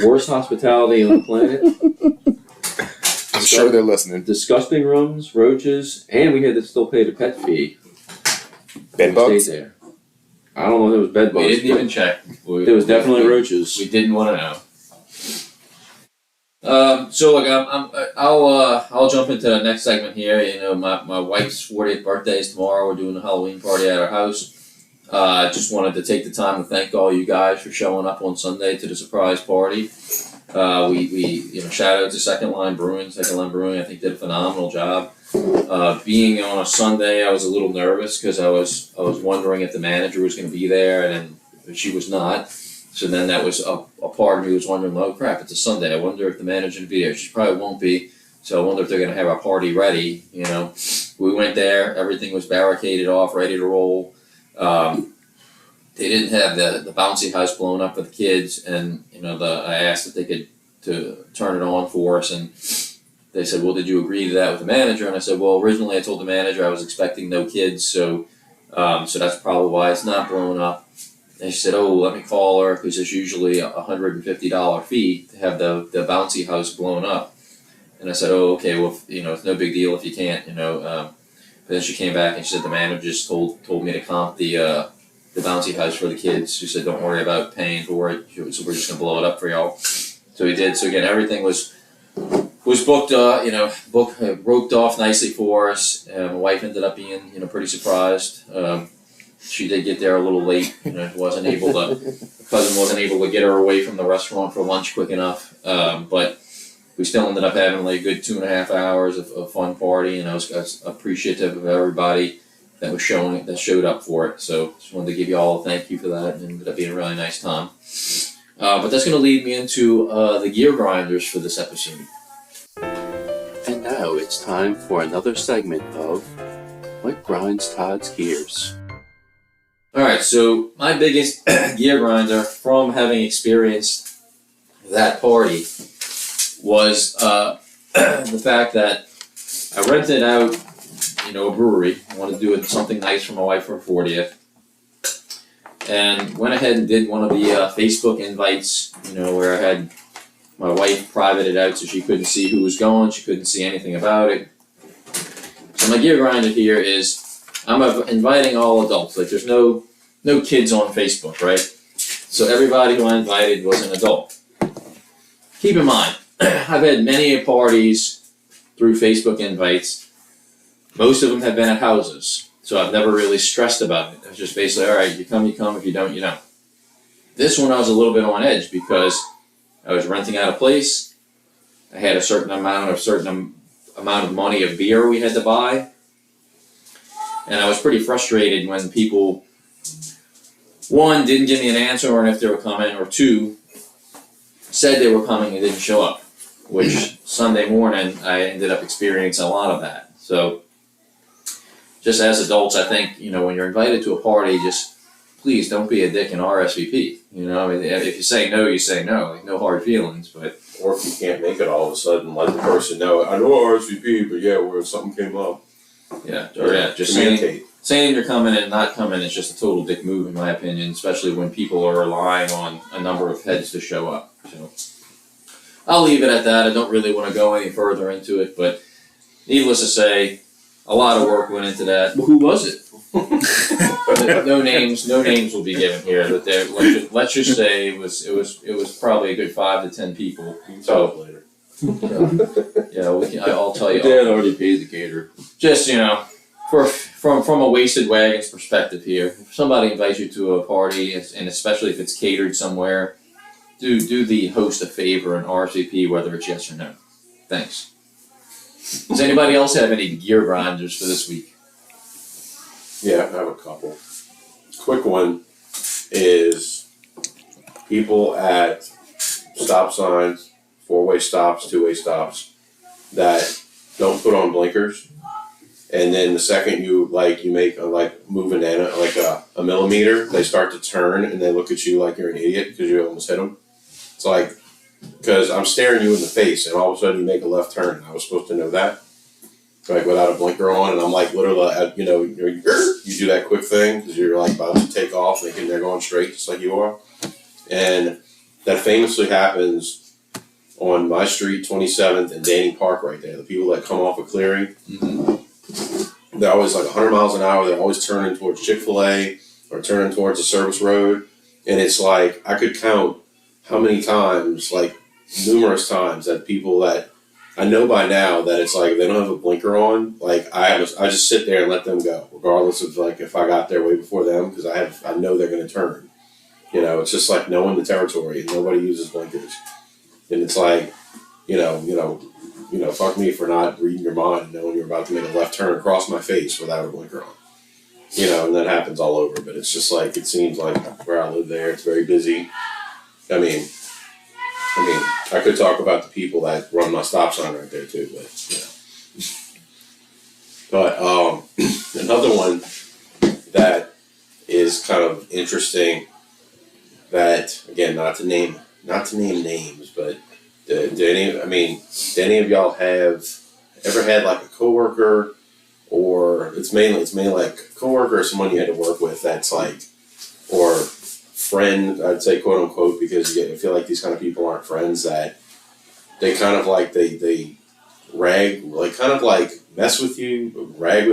Worst hospitality on the planet. I'm sure they're listening. Disgusting rooms, roaches, and we had to still pay the pet fee. Bed bugs. Stayed there. I don't know if it was bed bugs. We didn't even check. There was definitely roaches. We didn't want to know. So look, I'll jump into the next segment here. You know, my wife's 40th birthday is tomorrow. We're doing a Halloween party at our house. Just wanted to take the time to thank all you guys for showing up on Sunday to the surprise party. We shout out to Second Line Brewing. I think did a phenomenal job. Being on a Sunday, I was a little nervous because I was wondering if the manager was going to be there, and then she was not. So then that was a part of me was wondering, oh crap, it's a Sunday. I wonder if the manager will be there. She probably won't be. So I wonder if they're going to have our party ready. You know, we went there. Everything was barricaded off, ready to roll. They didn't have the bouncy house blown up for the kids, and I asked if they could to turn it on for us, and they said, well, did you agree to that with the manager? And I said, well, originally I told the manager I was expecting no kids, so that's probably why it's not blown up. And she said, oh, let me call her, because there's usually a $150 fee to have the bouncy house blown up. And I said, oh, okay, well, it's no big deal if you can't, But then she came back and she said the manager just told me to comp the bouncy house for the kids. She said, don't worry about paying for it, so we're just going to blow it up for y'all. So we did. So again, everything was booked, roped off nicely for us. My wife ended up being, pretty surprised. She did get there a little late. Cousin wasn't able to get her away from the restaurant for lunch quick enough. But we still ended up having like a good 2.5 hours of fun party, and I was appreciative of everybody that showed up for it. So just wanted to give you all a thank you for that, and it ended up being a really nice time. But that's going to lead me into the gear grinders for this episode. And now it's time for another segment of What Grinds Todd's Gears. Alright, so my biggest gear grinder from having experienced that party was the fact that I rented out, a brewery. I wanted to do something nice for my wife for her 40th. And went ahead and did one of the Facebook invites, where I had my wife privated out so she couldn't see who was going, she couldn't see anything about it. So my gear grinder here is, I'm inviting all adults. Like there's no kids on Facebook, right? So everybody who I invited was an adult. Keep in mind, I've had many parties through Facebook invites. Most of them have been at houses, so I've never really stressed about it. It was just basically, all right, you come, if you don't, you don't. This one I was a little bit on edge because I was renting out a place. I had a certain amount of money of beer we had to buy. And I was pretty frustrated when people, one, didn't give me an answer on if they were coming, or two, said they were coming and didn't show up, which Sunday morning I ended up experiencing a lot of that. So just as adults, I think, when you're invited to a party, just please don't be a dick and RSVP. If you say no, you say no, like no hard feelings, but or if you can't make it all of a sudden, let the person know, I know RSVP, but yeah, where something came up. Yeah, or yeah, just saying you're coming and not coming is just a total dick move in my opinion, especially when people are relying on a number of heads to show up. So I'll leave it at that. I don't really want to go any further into it, but needless to say, a lot of work went into that. Who was it? No names will be given here. But let's just say it was probably a good 5 to 10 people. You can tell us later. Yeah, I'll tell you. Dad already paid the caterer. Just from a wasted wagons perspective here, if somebody invites you to a party, and especially if it's catered somewhere, do the host a favor and RSVP whether it's yes or no. Thanks. Does anybody else have any gear grinders for this week? Yeah, I have a couple. Quick one is people at stop signs, 4-way stops, 2-way stops, that don't put on blinkers, and then the second you make move a millimeter, they start to turn and they look at you like you're an idiot because you almost hit them. It's like, because I'm staring you in the face and all of a sudden you make a left turn. I was supposed to know that, like without a blinker on, and I'm like literally, you do that quick thing because you're like about to take off thinking they're going straight just like you are. And that famously happens on my street, 27th and Danny Park right there. The people that come off a clearing, they're always like 100 miles an hour. They're always turning towards Chick-fil-A or turning towards a service road. And it's like, I could count how many times, like numerous times, that people that I know by now that it's like, they don't have a blinker on. Like I just sit there and let them go, regardless of like if I got there way before them, because I know they're going to turn. It's just like knowing the territory, and nobody uses blinkers. And it's like, fuck me for not reading your mind and knowing you're about to make a left turn across my face without a blinker on. And that happens all over. But it's just like, it seems like where I live there, it's very busy. I mean, I could talk about the people that run my stop sign right there too, but another one that is kind of interesting, that again, not to name names, but do any of y'all have ever had like a coworker, or it's mainly like a coworker or someone you had to work with that's like, or friend, I'd say quote unquote, because I feel like these kind of people aren't friends, that they kind of like they rag, like kind of like mess with you, rag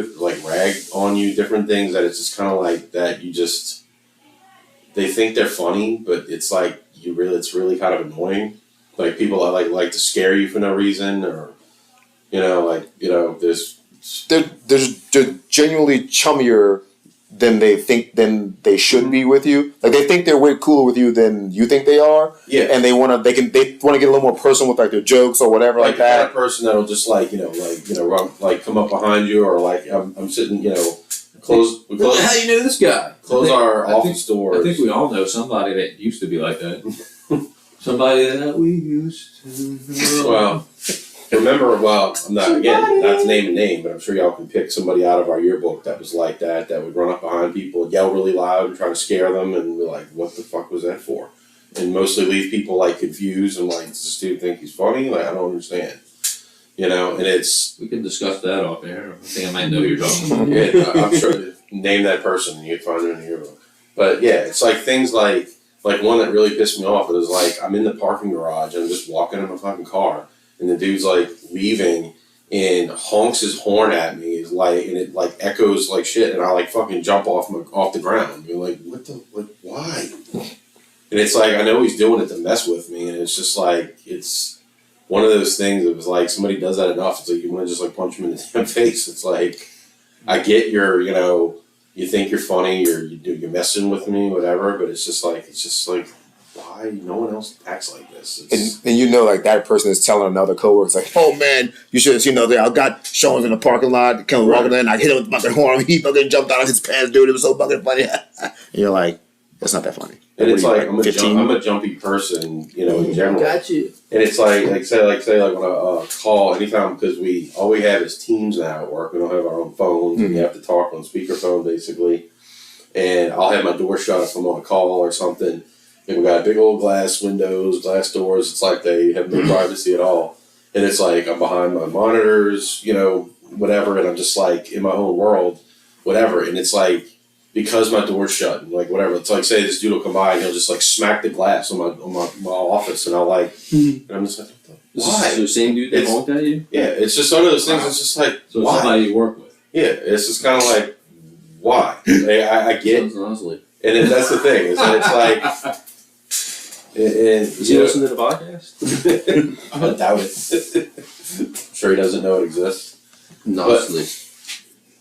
on you, different things, that it's just kind of like that they think they're funny, but it's like it's really kind of annoying. Like people that like to scare you for no reason, or they're genuinely chummier than they should be with you. Like they think they're way cooler with you than you think they are. Yeah. And they want to get a little more personal with like their jokes or whatever like that. The kind of person that'll just come up behind you, or like I'm sitting, close. How do you know this guy? Close our office doors. I think we all know somebody that used to be like that. Somebody that we used to know. Well, I'm not to name a name, but I'm sure y'all can pick somebody out of our yearbook that was like that would run up behind people and yell really loud and try to scare them, and be like, what the fuck was that for? And mostly leave people like confused and like, does this dude think he's funny? Like, I don't understand. And it's... We can discuss that off air. I think I might know who you're talking about. Yeah, I'm sure, name that person and you'd find it in the yearbook. But yeah, it's like things like one that really pissed me off, it was like, I'm in the parking garage and I'm just walking in my fucking car, and the dude's like leaving and honks his horn at me, and it like echoes like shit, and I like fucking jump off the ground. You're like, why? And it's like, I know he's doing it to mess with me, and it's just like, it's one of those things. It was like, somebody does that enough, it's like you want to just like punch him in the damn face. It's like, I get your, you think you're funny, you're messing with me, whatever, but it's just like, why no one else acts like this? And like that person is telling another coworker, it's like, oh man, you should have seen I got showings in the parking lot, come walking in, I hit him with the fucking horn, he fucking jumped out of his pants, dude, it was so fucking funny. And you're like, that's not that funny. And it's like, I'm a jumpy person, in general. Got you. And it's like say when I call anytime, because all we have is Teams now at work. We don't have our own phones. We have to talk on speakerphone basically. And I'll have my door shut if I'm on a call or something. And we got big old glass windows, glass doors. It's like they have no privacy at all. And it's like I'm behind my monitors, whatever, and I'm just like in my own world, whatever. And it's like because my door's shut and like whatever. It's like say this dude will come by and he'll just like smack the glass on my office, and I'll like, and I'm just like, why? Is this the same dude that honked at you? Yeah, it's just one of those things. It's just like So why? somebody you work with. Yeah, it's just kind of like why? I get, Sounds honestly. and then that's the thing is that it's like. Does he listen to the podcast? I doubt it. Sure, he doesn't know it exists. Honestly.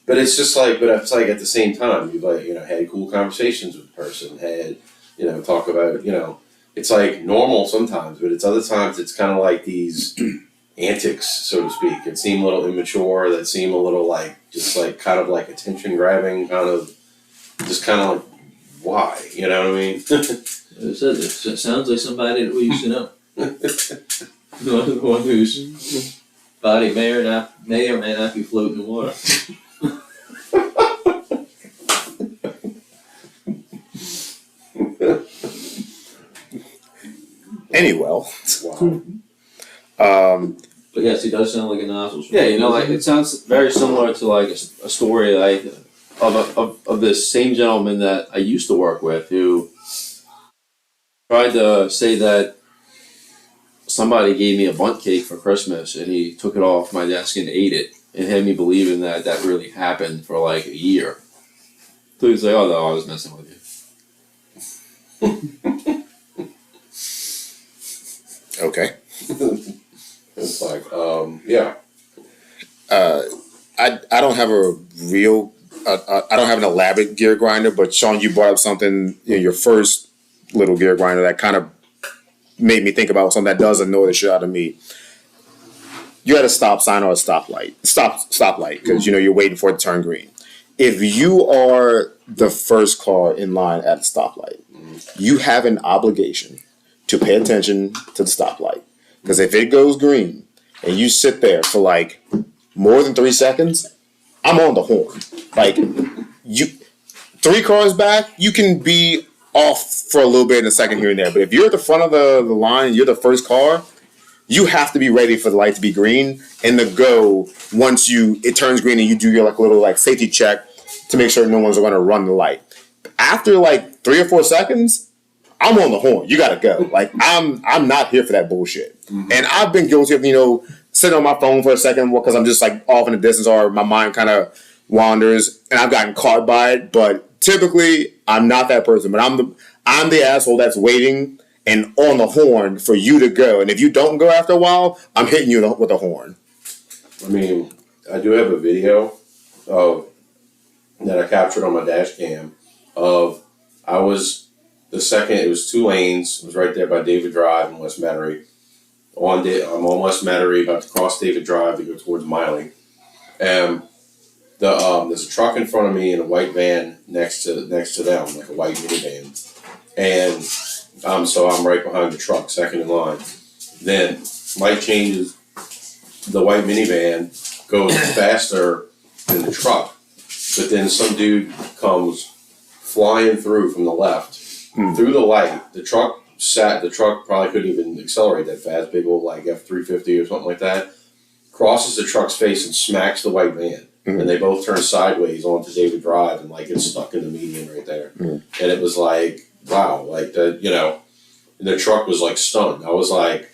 But it's just like, but it's like at the same time, you've like, had cool conversations with the person, had, talk about, it's like normal sometimes, but it's other times it's kind of like these antics, so to speak. It seem a little immature, that seem a little like, just like kind of like attention grabbing, kind of, just kind of like, why? You know what I mean? It sounds like somebody that we used to know. The one whose body may or may not be floating in water. Anyway, Wow. But yes, he does sound like a nozzle. Yeah, like it sounds very similar to like a story like of this same gentleman that I used to work with who tried to say that somebody gave me a bundt cake for Christmas and he took it off my desk and ate it and had me believing that that really happened for like a year. So he's like, oh no, I was messing with you. okay. It's like, yeah. I don't have a real I don't have an elaborate gear grinder, but Sean, you brought up something, your first little gear grinder that kind of made me think about something that does annoy the shit out of me. You had a stop sign or a stoplight, stoplight, because you're waiting for it to turn green. If you are the first car in line at the stoplight, you have an obligation to pay attention to the stoplight, because if it goes green and you sit there for like more than 3 seconds, I'm on the horn. Like, 3 cars back, you can be off for a little bit in a second here and there. But if you're at the front of the line and you're the first car, you have to be ready for the light to be green and to go once it turns green and you do your like little like safety check to make sure no one's going to run the light. After like 3 or 4 seconds, I'm on the horn. You got to go. Like, I'm not here for that bullshit. Mm-hmm. And I've been guilty of, sitting on my phone for a second because I'm just like off in the distance or my mind kind of wanders and I've gotten caught by it. But typically I'm not that person, but I'm the asshole that's waiting and on the horn for you to go. And if you don't go after a while, I'm hitting you with a horn. I mean, I do have a video that I captured on my dash cam of it was 2 lanes. It was right there by David Drive in West Metairie. I'm on West Metairie, about to cross David Drive to go towards Miley. There's a truck in front of me and a white van next to them, like a white minivan. And so I'm right behind the truck, second in line. Then light changes. The white minivan goes faster than the truck, but then some dude comes flying through from the left, through the light. The truck probably couldn't even accelerate that fast, big old like F-350 or something like that, crosses the truck's face and smacks the white van. Mm-hmm. And they both turn sideways onto David Drive and like it's stuck in the median right there. Mm-hmm. And it was like, wow, like the truck was like stunned. I was like,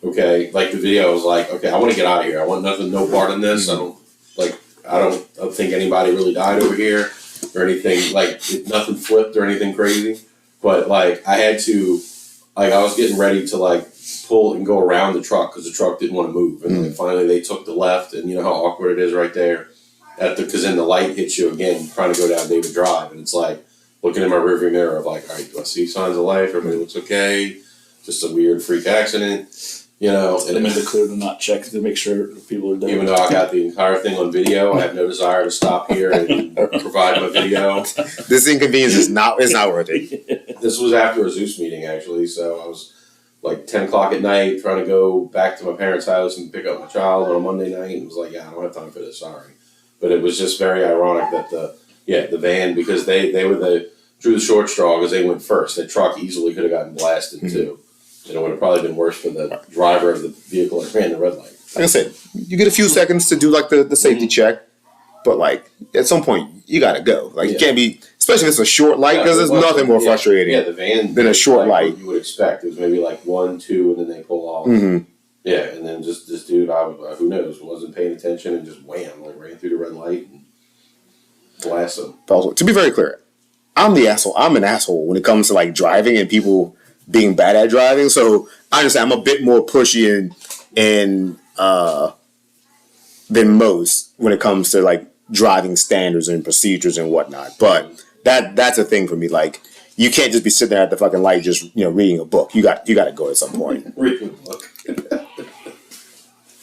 okay, like the video was like, okay, I want to get out of here. I want no part in this. I don't think anybody really died over here or anything, like nothing flipped or anything crazy. But like I had to, like I was getting ready to like pull and go around the truck because the truck didn't want to move. And then finally they took the left, and you know how awkward it is right there because then the light hits you again trying to go down David Drive, and it's like looking in my rearview mirror of like, all right, do I see signs of life? Everybody looks okay. Just a weird freak accident, And I made it clear to not check to make sure people are dead. Even though I got the entire thing on video, I have no desire to stop here and provide my video. This inconvenience it's not worth it. This was after a Zeus meeting, actually, so I was like 10 o'clock at night trying to go back to my parents' house and pick up my child on a Monday night, and was like, yeah, I don't have time for this, sorry. But it was just very ironic that the van, because they were drew the short straw because they went first. That truck easily could have gotten blasted too. And it would have probably been worse for the driver of the vehicle that ran the red light. Like I said, you get a few seconds to do like the safety check, but like at some point you gotta go. Like you can't be, especially if it's a short light, because there's nothing more frustrating the van than a short light. You would expect it was maybe like 1, 2, and then they pull off. Yeah, and then just this dude, who knows, wasn't paying attention and just wham, like ran through the red light and blasted him. Also, to be very clear, I'm the asshole. I'm an asshole when it comes to like driving and people being bad at driving. So I understand I'm a bit more pushy and than most when it comes to like driving standards and procedures and whatnot. But that's a thing for me. Like you can't just be sitting there at the fucking light just reading a book. You got to go at some point. Reading a book.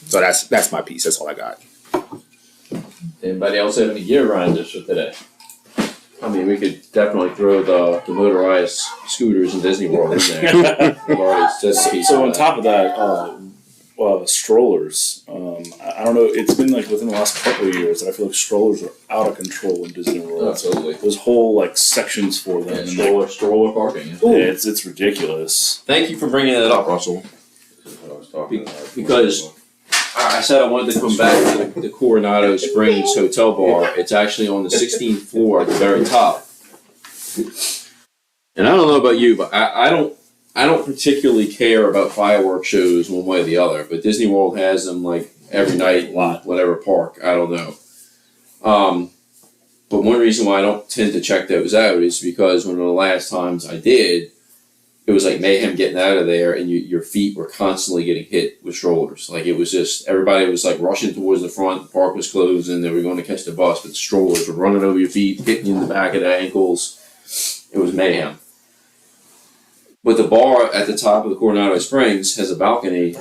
So that's my piece. That's all I got. Anybody else have any gear grinders for today? I mean, we could definitely throw the motorized scooters in Disney World in there. We've already said a piece So of on top of that, strollers. I don't know. It's been like within the last couple of years that I feel like strollers are out of control in Disney World. Absolutely. There's whole like sections for them. Yeah, and stroller parking. yeah, it's ridiculous. Thank you for bringing that up, Russell. That's what I was talking about. Because I said I wanted to come back to the Coronado Springs Hotel Bar. It's actually on the 16th floor at the very top. And I don't know about you, but I don't particularly care about fireworks shows one way or the other. But Disney World has them like every night, whatever park. I don't know. But one reason why I don't tend to check those out is because one of the last times I did, it was like mayhem getting out of there, and your feet were constantly getting hit with strollers. Like it was just, everybody was like rushing towards the front, the park was closed, and they were going to catch the bus, but the strollers were running over your feet, hitting you in the back of the ankles. It was mayhem. But the bar at the top of the Coronado Springs has a balcony,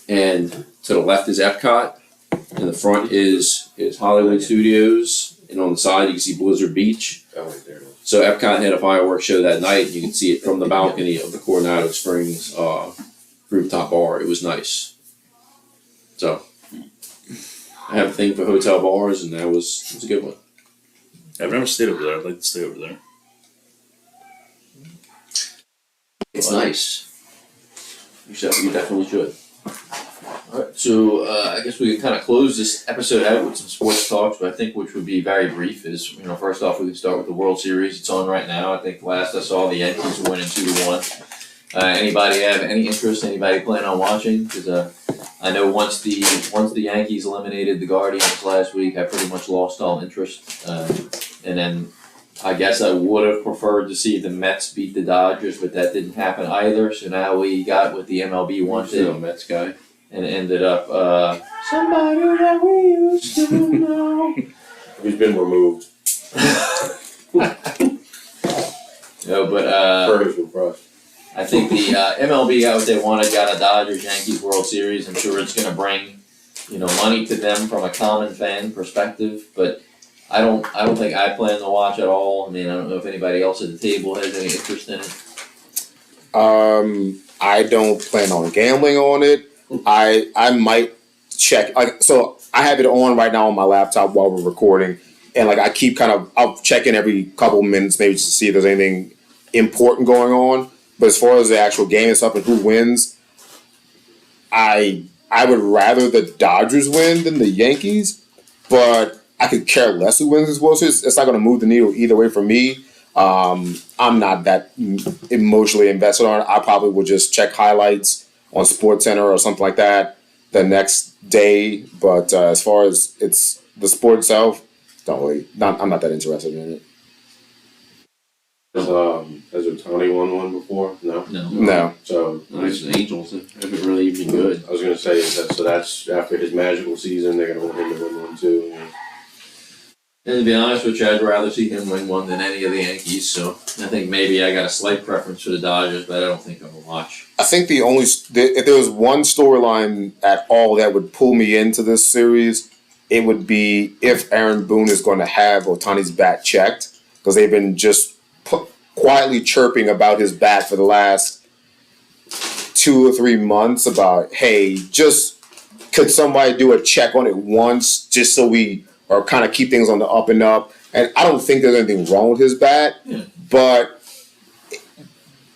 and to the left is Epcot, and the front is Hollywood Studios, and on the side you can see Blizzard Beach. Oh, right there. So Epcot had a fireworks show that night. You can see it from the balcony of the Coronado Springs rooftop bar. It was nice. So I have a thing for hotel bars, and it was a good one. I've never stayed over there. I'd like to stay over there. It's nice. You definitely should. All right, so I guess we can kind of close this episode out with some sports talks, but I think which would be very brief is, first off, we can start with the World Series. It's on right now. I think last I saw, the Yankees were winning 2-1. Anybody have any interest? Anybody plan on watching? Because I know once the Yankees eliminated the Guardians last week, I pretty much lost all interest. And then I guess I would have preferred to see the Mets beat the Dodgers, but that didn't happen either. So now we got what the MLB wanted. a Mets guy. And it ended up somebody that we used to know. He's been removed. No, but First and first. I think the MLB got what they wanted. Got a Dodgers-Yankees World Series. I'm sure it's going to bring money to them from a common fan perspective. But I don't think I plan to watch at all. I mean, I don't know if anybody else at the table has any interest in it. I don't plan on gambling on it. I might check. So I have it on right now on my laptop while we're recording, and I keep I'll check in every couple of minutes maybe just to see if there's anything important going on. But as far as the actual game and stuff and who wins, I would rather the Dodgers win than the Yankees, but I could care less who wins this World Series. It's not going to move the needle either way for me. I'm not that emotionally invested on it. I probably would just check highlights on SportsCenter or something like that the next day. But as far as it's the sport itself, I'm not that interested in it. Has Otani won one before? No. No. So Nice, the Angels haven't really been good. I was going to say that's after his magical season. They're going to want him to win one too. And to be honest with you, I'd rather see him win one than any of the Yankees. So I think maybe I got a slight preference for the Dodgers, but I don't think I will watch. I think if there was one storyline at all that would pull me into this series, it would be if Aaron Boone is going to have Otani's bat checked, because they've been just quietly chirping about his bat for the last 2 or 3 months about, hey, just could somebody do a check on it once just so we or kind of keep things on the up and up. And I don't think there's anything wrong with his bat, but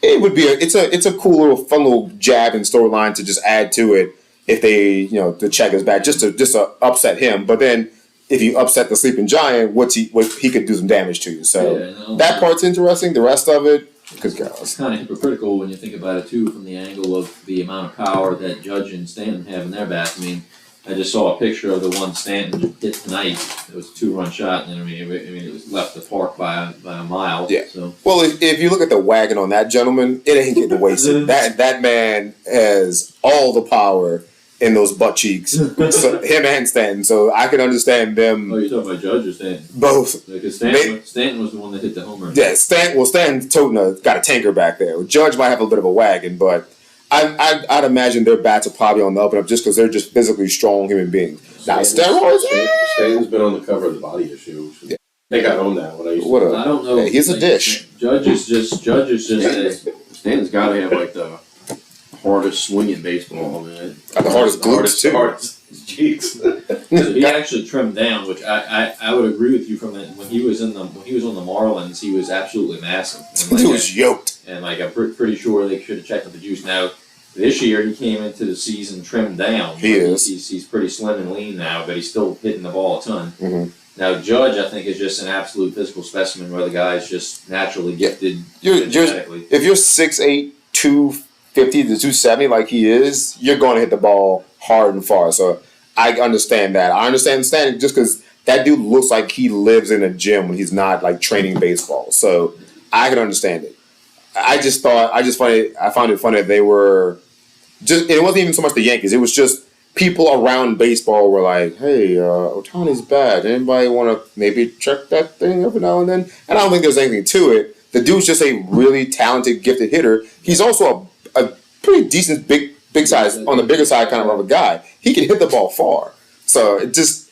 it would be it's a cool little fun little jab and storyline to just add to it if they the check is back just to upset him. But then if you upset the sleeping giant, what he could do some damage to you. So that part's interesting. The rest of it, it's kind of hypocritical when you think about it too, from the angle of the amount of power that Judge and Stanton have in their bat. I mean, I just saw a picture of the one Stanton hit tonight. It was a 2-run shot, and it was left the park by a mile. Yeah. So. Well, if you look at the wagon on that gentleman, it ain't getting wasted. that man has all the power in those butt cheeks. So, him and Stanton. So I can understand them. Oh, you're talking about Judge or Stanton? Both. Because Stanton was the one that hit the homer. Yeah, Stanton toting got a tanker back there. Judge might have a bit of a wagon, but I'd imagine their bats are probably on the up and up just because they're just physically strong human beings. Now, steroids. Stanton's been on the cover of the Body Issue. I think I own that when I used to. I don't know. Yeah, he's a dish. Judge is just. Stanton's got to have like the hardest swing in baseball, man. The hardest glutes too. Hardest cheeks. So he actually trimmed down, which I would agree with you from that. When he was on the Marlins, he was absolutely massive. He was yoked. And I'm pretty sure they should have checked with the juice. Now this year he came into the season trimmed down. He's pretty slim and lean now, but he's still hitting the ball a ton. Mm-hmm. Now Judge, I think, is just an absolute physical specimen, where the guy's just naturally gifted genetically. If you're 6'8", 250 to 270 like he is, you're going to hit the ball hard and far. So I understand that. I understand Stanton just because that dude looks like he lives in a gym when he's not like training baseball. So I can understand it. I found it funny that they were just. It wasn't even so much the Yankees. It was just people around baseball were like, "Hey, Ohtani's bad. Anybody want to maybe check that thing every now and then?" And I don't think there's anything to it. The dude's just a really talented, gifted hitter. He's also a pretty decent big size, on the bigger side kind of a guy. He can hit the ball far. So it just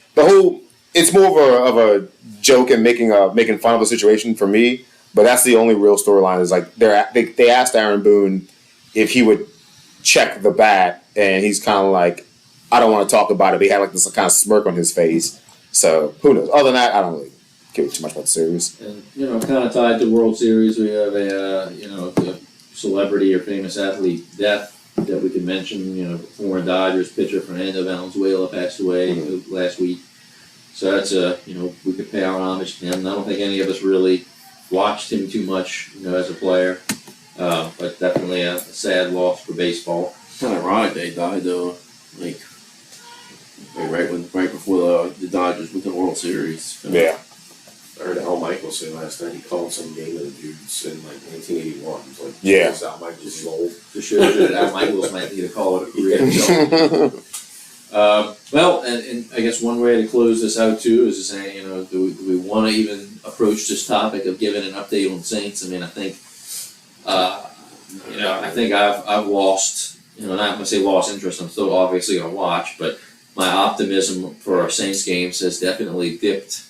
it's more of a joke and making fun of the situation for me. But that's the only real storyline. Is like they asked Aaron Boone if he would check the bat, and he's kind of like, I don't want to talk about it. But he had like this kind of smirk on his face. So who knows? Other than that, I don't really care too much about the series. And kind of tied to World Series, we have a celebrity or famous athlete death that we could mention. Former Dodgers pitcher Fernando Valenzuela passed away last week. So that's we could pay our homage to him. I don't think any of us really watched him too much, as a player, but definitely a sad loss for baseball. Kind of ironic they died though, right before the Dodgers went to the World Series. Yeah. I heard Al Michaels say last night he called some game of the dudes in 1981. He was like, yeah, Al Michaels is old. For sure, Al Michaels might need to call it a career himself. Well, and I guess one way to close this out too is to say, do we want to even approach this topic of giving an update on Saints? I mean, I think, I've lost, not going to say lost interest. I'm still obviously going to watch, but my optimism for our Saints games has definitely dipped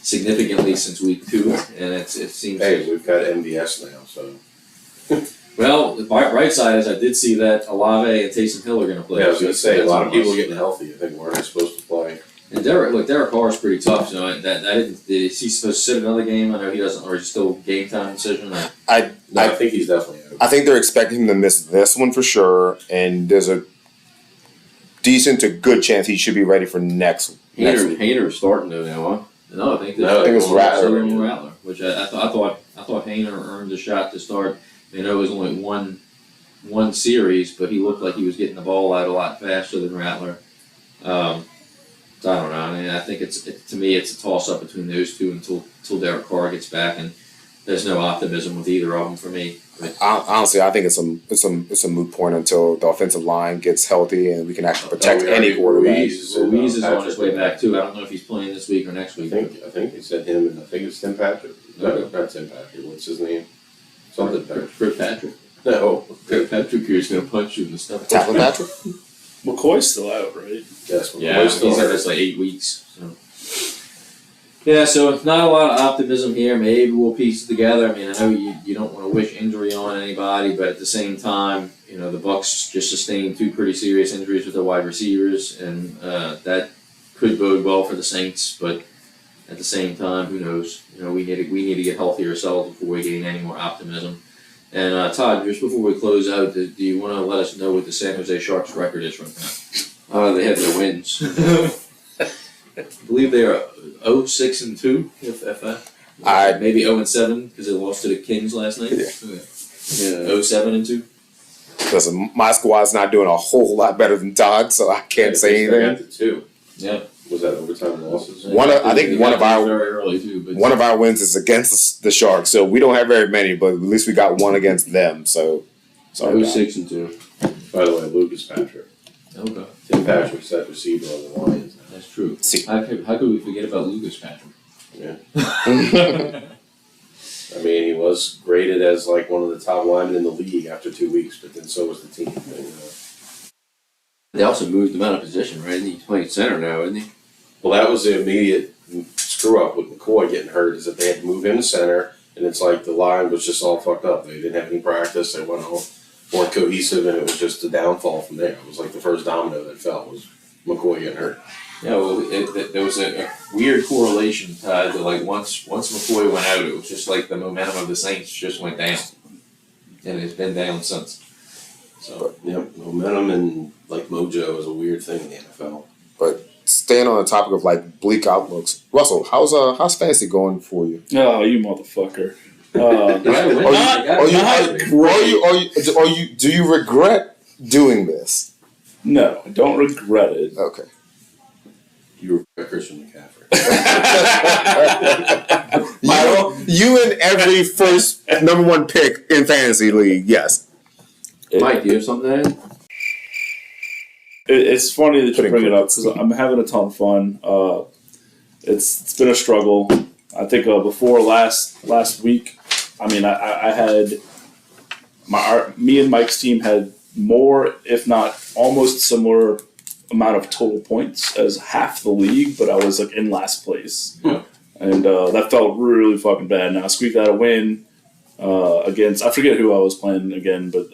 significantly since week 2, and it seems. Hey, we've got MVS now, so. Well, the bright side is I did see that Olave and Taysom Hill are going to play. Yeah, I was going to say, a lot of people are getting healthy. I think weren't supposed to play. And Derek Carr is pretty tough. So is he supposed to sit another game? I know he doesn't, or is it still game time decision? I think he's definitely out. I think they're expecting him to miss this one for sure, and there's a decent to good chance he should be ready for next week. Hayner's starting though now, huh? No, I think it's Rattler, which I thought Hayner earned a shot to start. I know it was only one series, but he looked like he was getting the ball out a lot faster than Rattler. So I don't know. I mean, I think to me it's a toss up between those two until Derek Carr gets back, and there's no optimism with either of them for me. Honestly, I think it's a moot point until the offensive line gets healthy and we can actually protect any quarterback. Ruiz is on his way back too. I don't know if he's playing this week or next week. I think he said him, and I think it's Tim Patrick. No, not Tim Patrick. What's his name? Something Patrick. Patrick. No. Patrick here is going to punch you in the stomach. Tackle Patrick? McCoy's still out, right? Yes. Yeah, he's had this 8 weeks. So. Yeah, so not a lot of optimism here. Maybe we'll piece it together. I mean, I know you don't want to wish injury on anybody, but at the same time, the Bucs just sustained 2 pretty serious injuries with their wide receivers, and that could bode well for the Saints. But at the same time, who knows? We need to get healthier ourselves before we gain any more optimism. And Todd, just before we close out, do you want to let us know what the San Jose Sharks record is right now? They have their wins. I believe they are 0-6-2, maybe 0-7 because they lost to the Kings last night. Yeah. 0-7-2. Listen, my squad's not doing a whole lot better than Todd, so I can't say They got anything. the 2. Yeah. Was that overtime losses? I think one of our very early too, but one of our wins is against the Sharks, so we don't have very many, but at least we got one against them. So, sorry. 0-6-2. By the way, Lucas Patrick. okay, Tim Patrick set receiver on the Lions. that's true. See. How could we forget about Lucas Patrick? Yeah. I mean, he was graded as like one of the top linemen in the league after 2 weeks, but then so was the team. And, They also moved him out of position, right? He's playing center now, isn't he? well, that was the immediate screw up with McCoy getting hurt, is that they had to move him to center, and it's like the line was just all fucked up. They didn't have any practice. They weren't cohesive, and it was just a downfall from there. It was like the first domino that fell was McCoy getting hurt. Yeah, well, there was a weird correlation tied to like once McCoy went out, it was just like the momentum of the Saints just went down, and it's been down since. So Yep, momentum and like mojo is a weird thing in the NFL. But staying on the topic of like bleak outlooks, Russell, how's fantasy going for you? Oh, you motherfucker. Do you regret doing this? No, I don't regret it. Okay. You were Christian McCaffrey. You and every first number one pick in fantasy league, yes. Mike, do you have something to add? It's funny that you bring it up because I'm having a ton of fun. It's been a struggle. I think before last week, I mean, I had me and Mike's team had more, if not almost similar amount of total points as half the league, but I was like in last place. Yeah. And that felt really fucking bad. Now I squeaked out a win against, I forget who I was playing again, but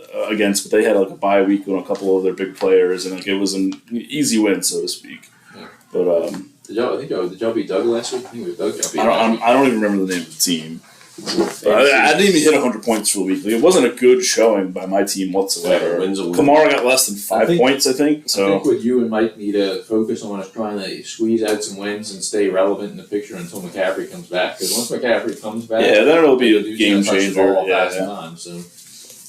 they had like a bye week on a couple of their big players, and like it was an easy win, so to speak. Yeah. But Did y'all beat Doug last week? I think it was Doug. Y'all beat I don't even remember the name of the team. I didn't even hit 100 points for the week. Like, it wasn't a good showing by my team whatsoever. Wins a win. Kamara got less than 5 points, I think. I So think what you and Mike need to focus on is trying to squeeze out some wins and stay relevant in the picture until McCaffrey comes back. Because once McCaffrey comes back, yeah, then it'll be a he's game gonna touch the changer. ball Yeah, 1,000 times, so.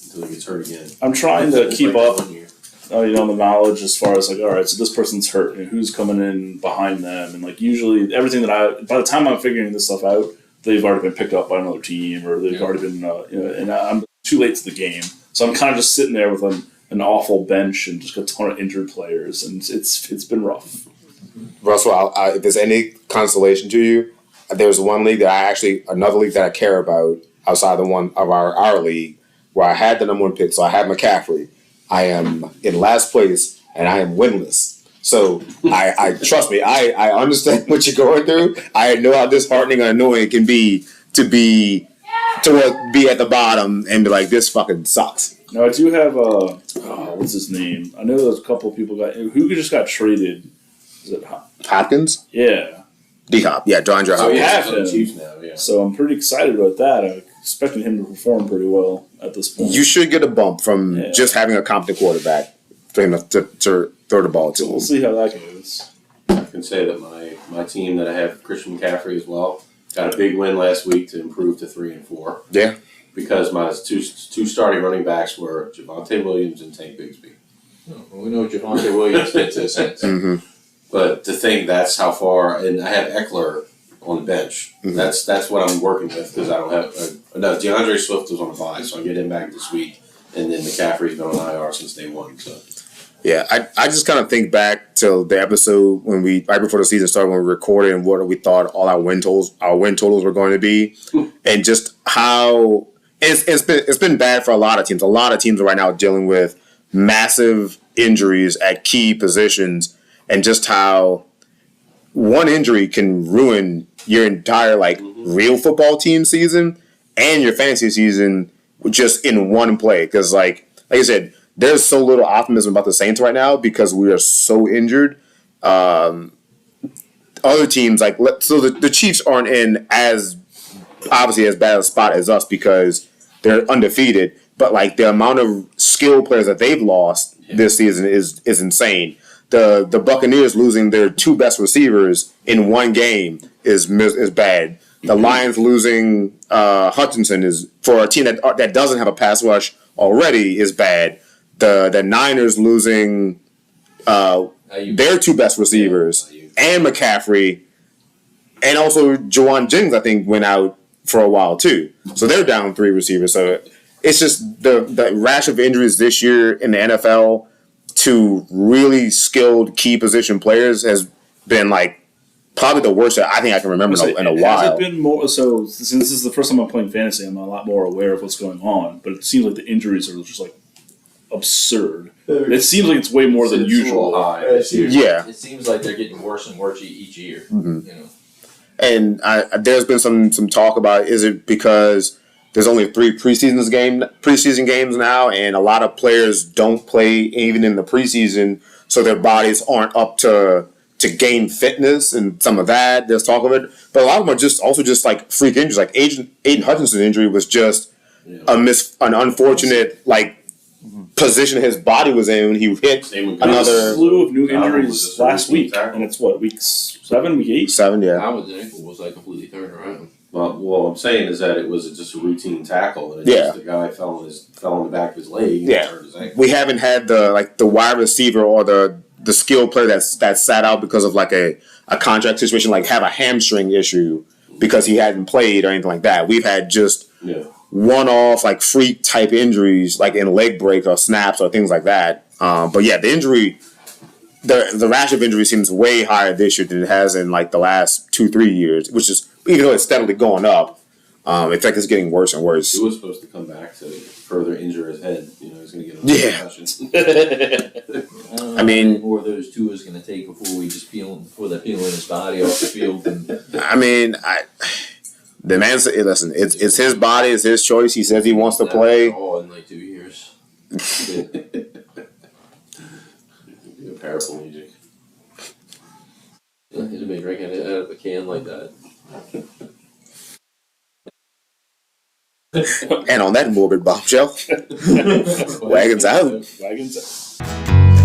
Until he gets hurt again. I'm trying to keep Like up, that 1 year. the knowledge as far as like, all right, so this person's hurt and who's coming in behind them, and like usually everything that by the time I'm figuring this stuff out, they've already been picked up by another team, or they've already been, and I'm too late to the game. So I'm kind of just sitting there with an awful bench and just a ton of injured players, and it's been rough. Russell, if there's any consolation to you, there's one league another league that I care about outside the one of our league, where I had the number one pick, so I had McCaffrey. I am in last place, and I am winless. So I trust me, I understand what you're going through. I know how disheartening and annoying it can be to be at the bottom and be like, this fucking sucks. Now I do have what's his name? I know there's a couple of people who just got traded. Is it Hopkins? Yeah. D-Hop, yeah, DeAndre So Hopkins. yeah. He's on the Chiefs now, yeah. So I'm pretty excited about that. I'm expecting him to perform pretty well at this point. You should get a bump from just having a competent quarterback for him to throw the ball to. We'll see how that goes. I can say that my team that I have Christian McCaffrey as well got a big win last week to improve to 3-4. Yeah. Because my two starting running backs were Javonte Williams and Tank Bigsby. Well, we know what Javonte Williams did to the Saints. Mm-hmm. But to think that's how far, and I have Eckler on the bench. Mm-hmm. That's what I'm working with because I don't have. No, DeAndre Swift was on a bye, so I get him back this week, and then McCaffrey's been on IR since day one. So. Yeah, I just kind of think back to the episode right before the season started when we recorded and what we thought all our win totals were going to be, and just how it's been bad for a lot of teams. A lot of teams right now dealing with massive injuries at key positions, and just how one injury can ruin your entire real football team season and your fantasy season just in one play. Because like I said, there's so little optimism about the Saints right now because we are so injured. other teams like so the Chiefs aren't in as obviously as bad a spot as us because they're undefeated. But like the amount of skilled players that they've lost this season is insane. The Buccaneers losing their two best receivers in one game is bad. The Lions losing Hutchinson is for a team that doesn't have a pass rush already is bad. The Niners losing their two best receivers and McCaffrey, and also Juwan Jennings I think went out for a while too. So they're down 3 receivers. So it's just the rash of injuries this year in the NFL to really skilled key position players has been like probably the worst that I think I can remember in a while. Has it been more so? Since this is the first time I'm playing fantasy, I'm a lot more aware of what's going on. But it seems like the injuries are just like absurd. It seems like it's way more than usual. Yeah, it seems like they're getting worse and worse each year. Mm-hmm. You know, and there's been some talk about is it because there's only 3 preseason games now, and a lot of players don't play even in the preseason, so their bodies aren't up to gain fitness and some of that. There's talk of it, but a lot of them are just like freak injuries. Like Aiden Hutchinson's injury was just an unfortunate position his body was in when he hit another slew of new injuries last week, and it's what week 7, week 8, 7, yeah. Howard's ankle was like completely turned around. Well, what I'm saying is that it was just a routine tackle, and just the guy fell on the back of his leg and hurt his ankle. We haven't had the wide receiver or the skilled player that sat out because of like a contract situation, like have a hamstring issue because he hadn't played or anything like that. We've had just one-off like freak type injuries, like in leg breaks or snaps or things like that. But yeah, the injury, the rash of injury seems way higher this year than it has in like the last 2-3 years, which is even though it's steadily going up. It's like it's getting worse and worse. He was supposed to come back to further injure his head. You know, he's going to get concussions. I mean, more of those 2 is going to take before they're peeling his body off the field. I mean, the man said, "Listen, it's his body, it's his choice. He says he wants to play." All in like 2 years. Be a paraplegic. Yeah, he'd have been drinking it out of a can like that. And on that morbid bombshell, wagons out. Wagons out.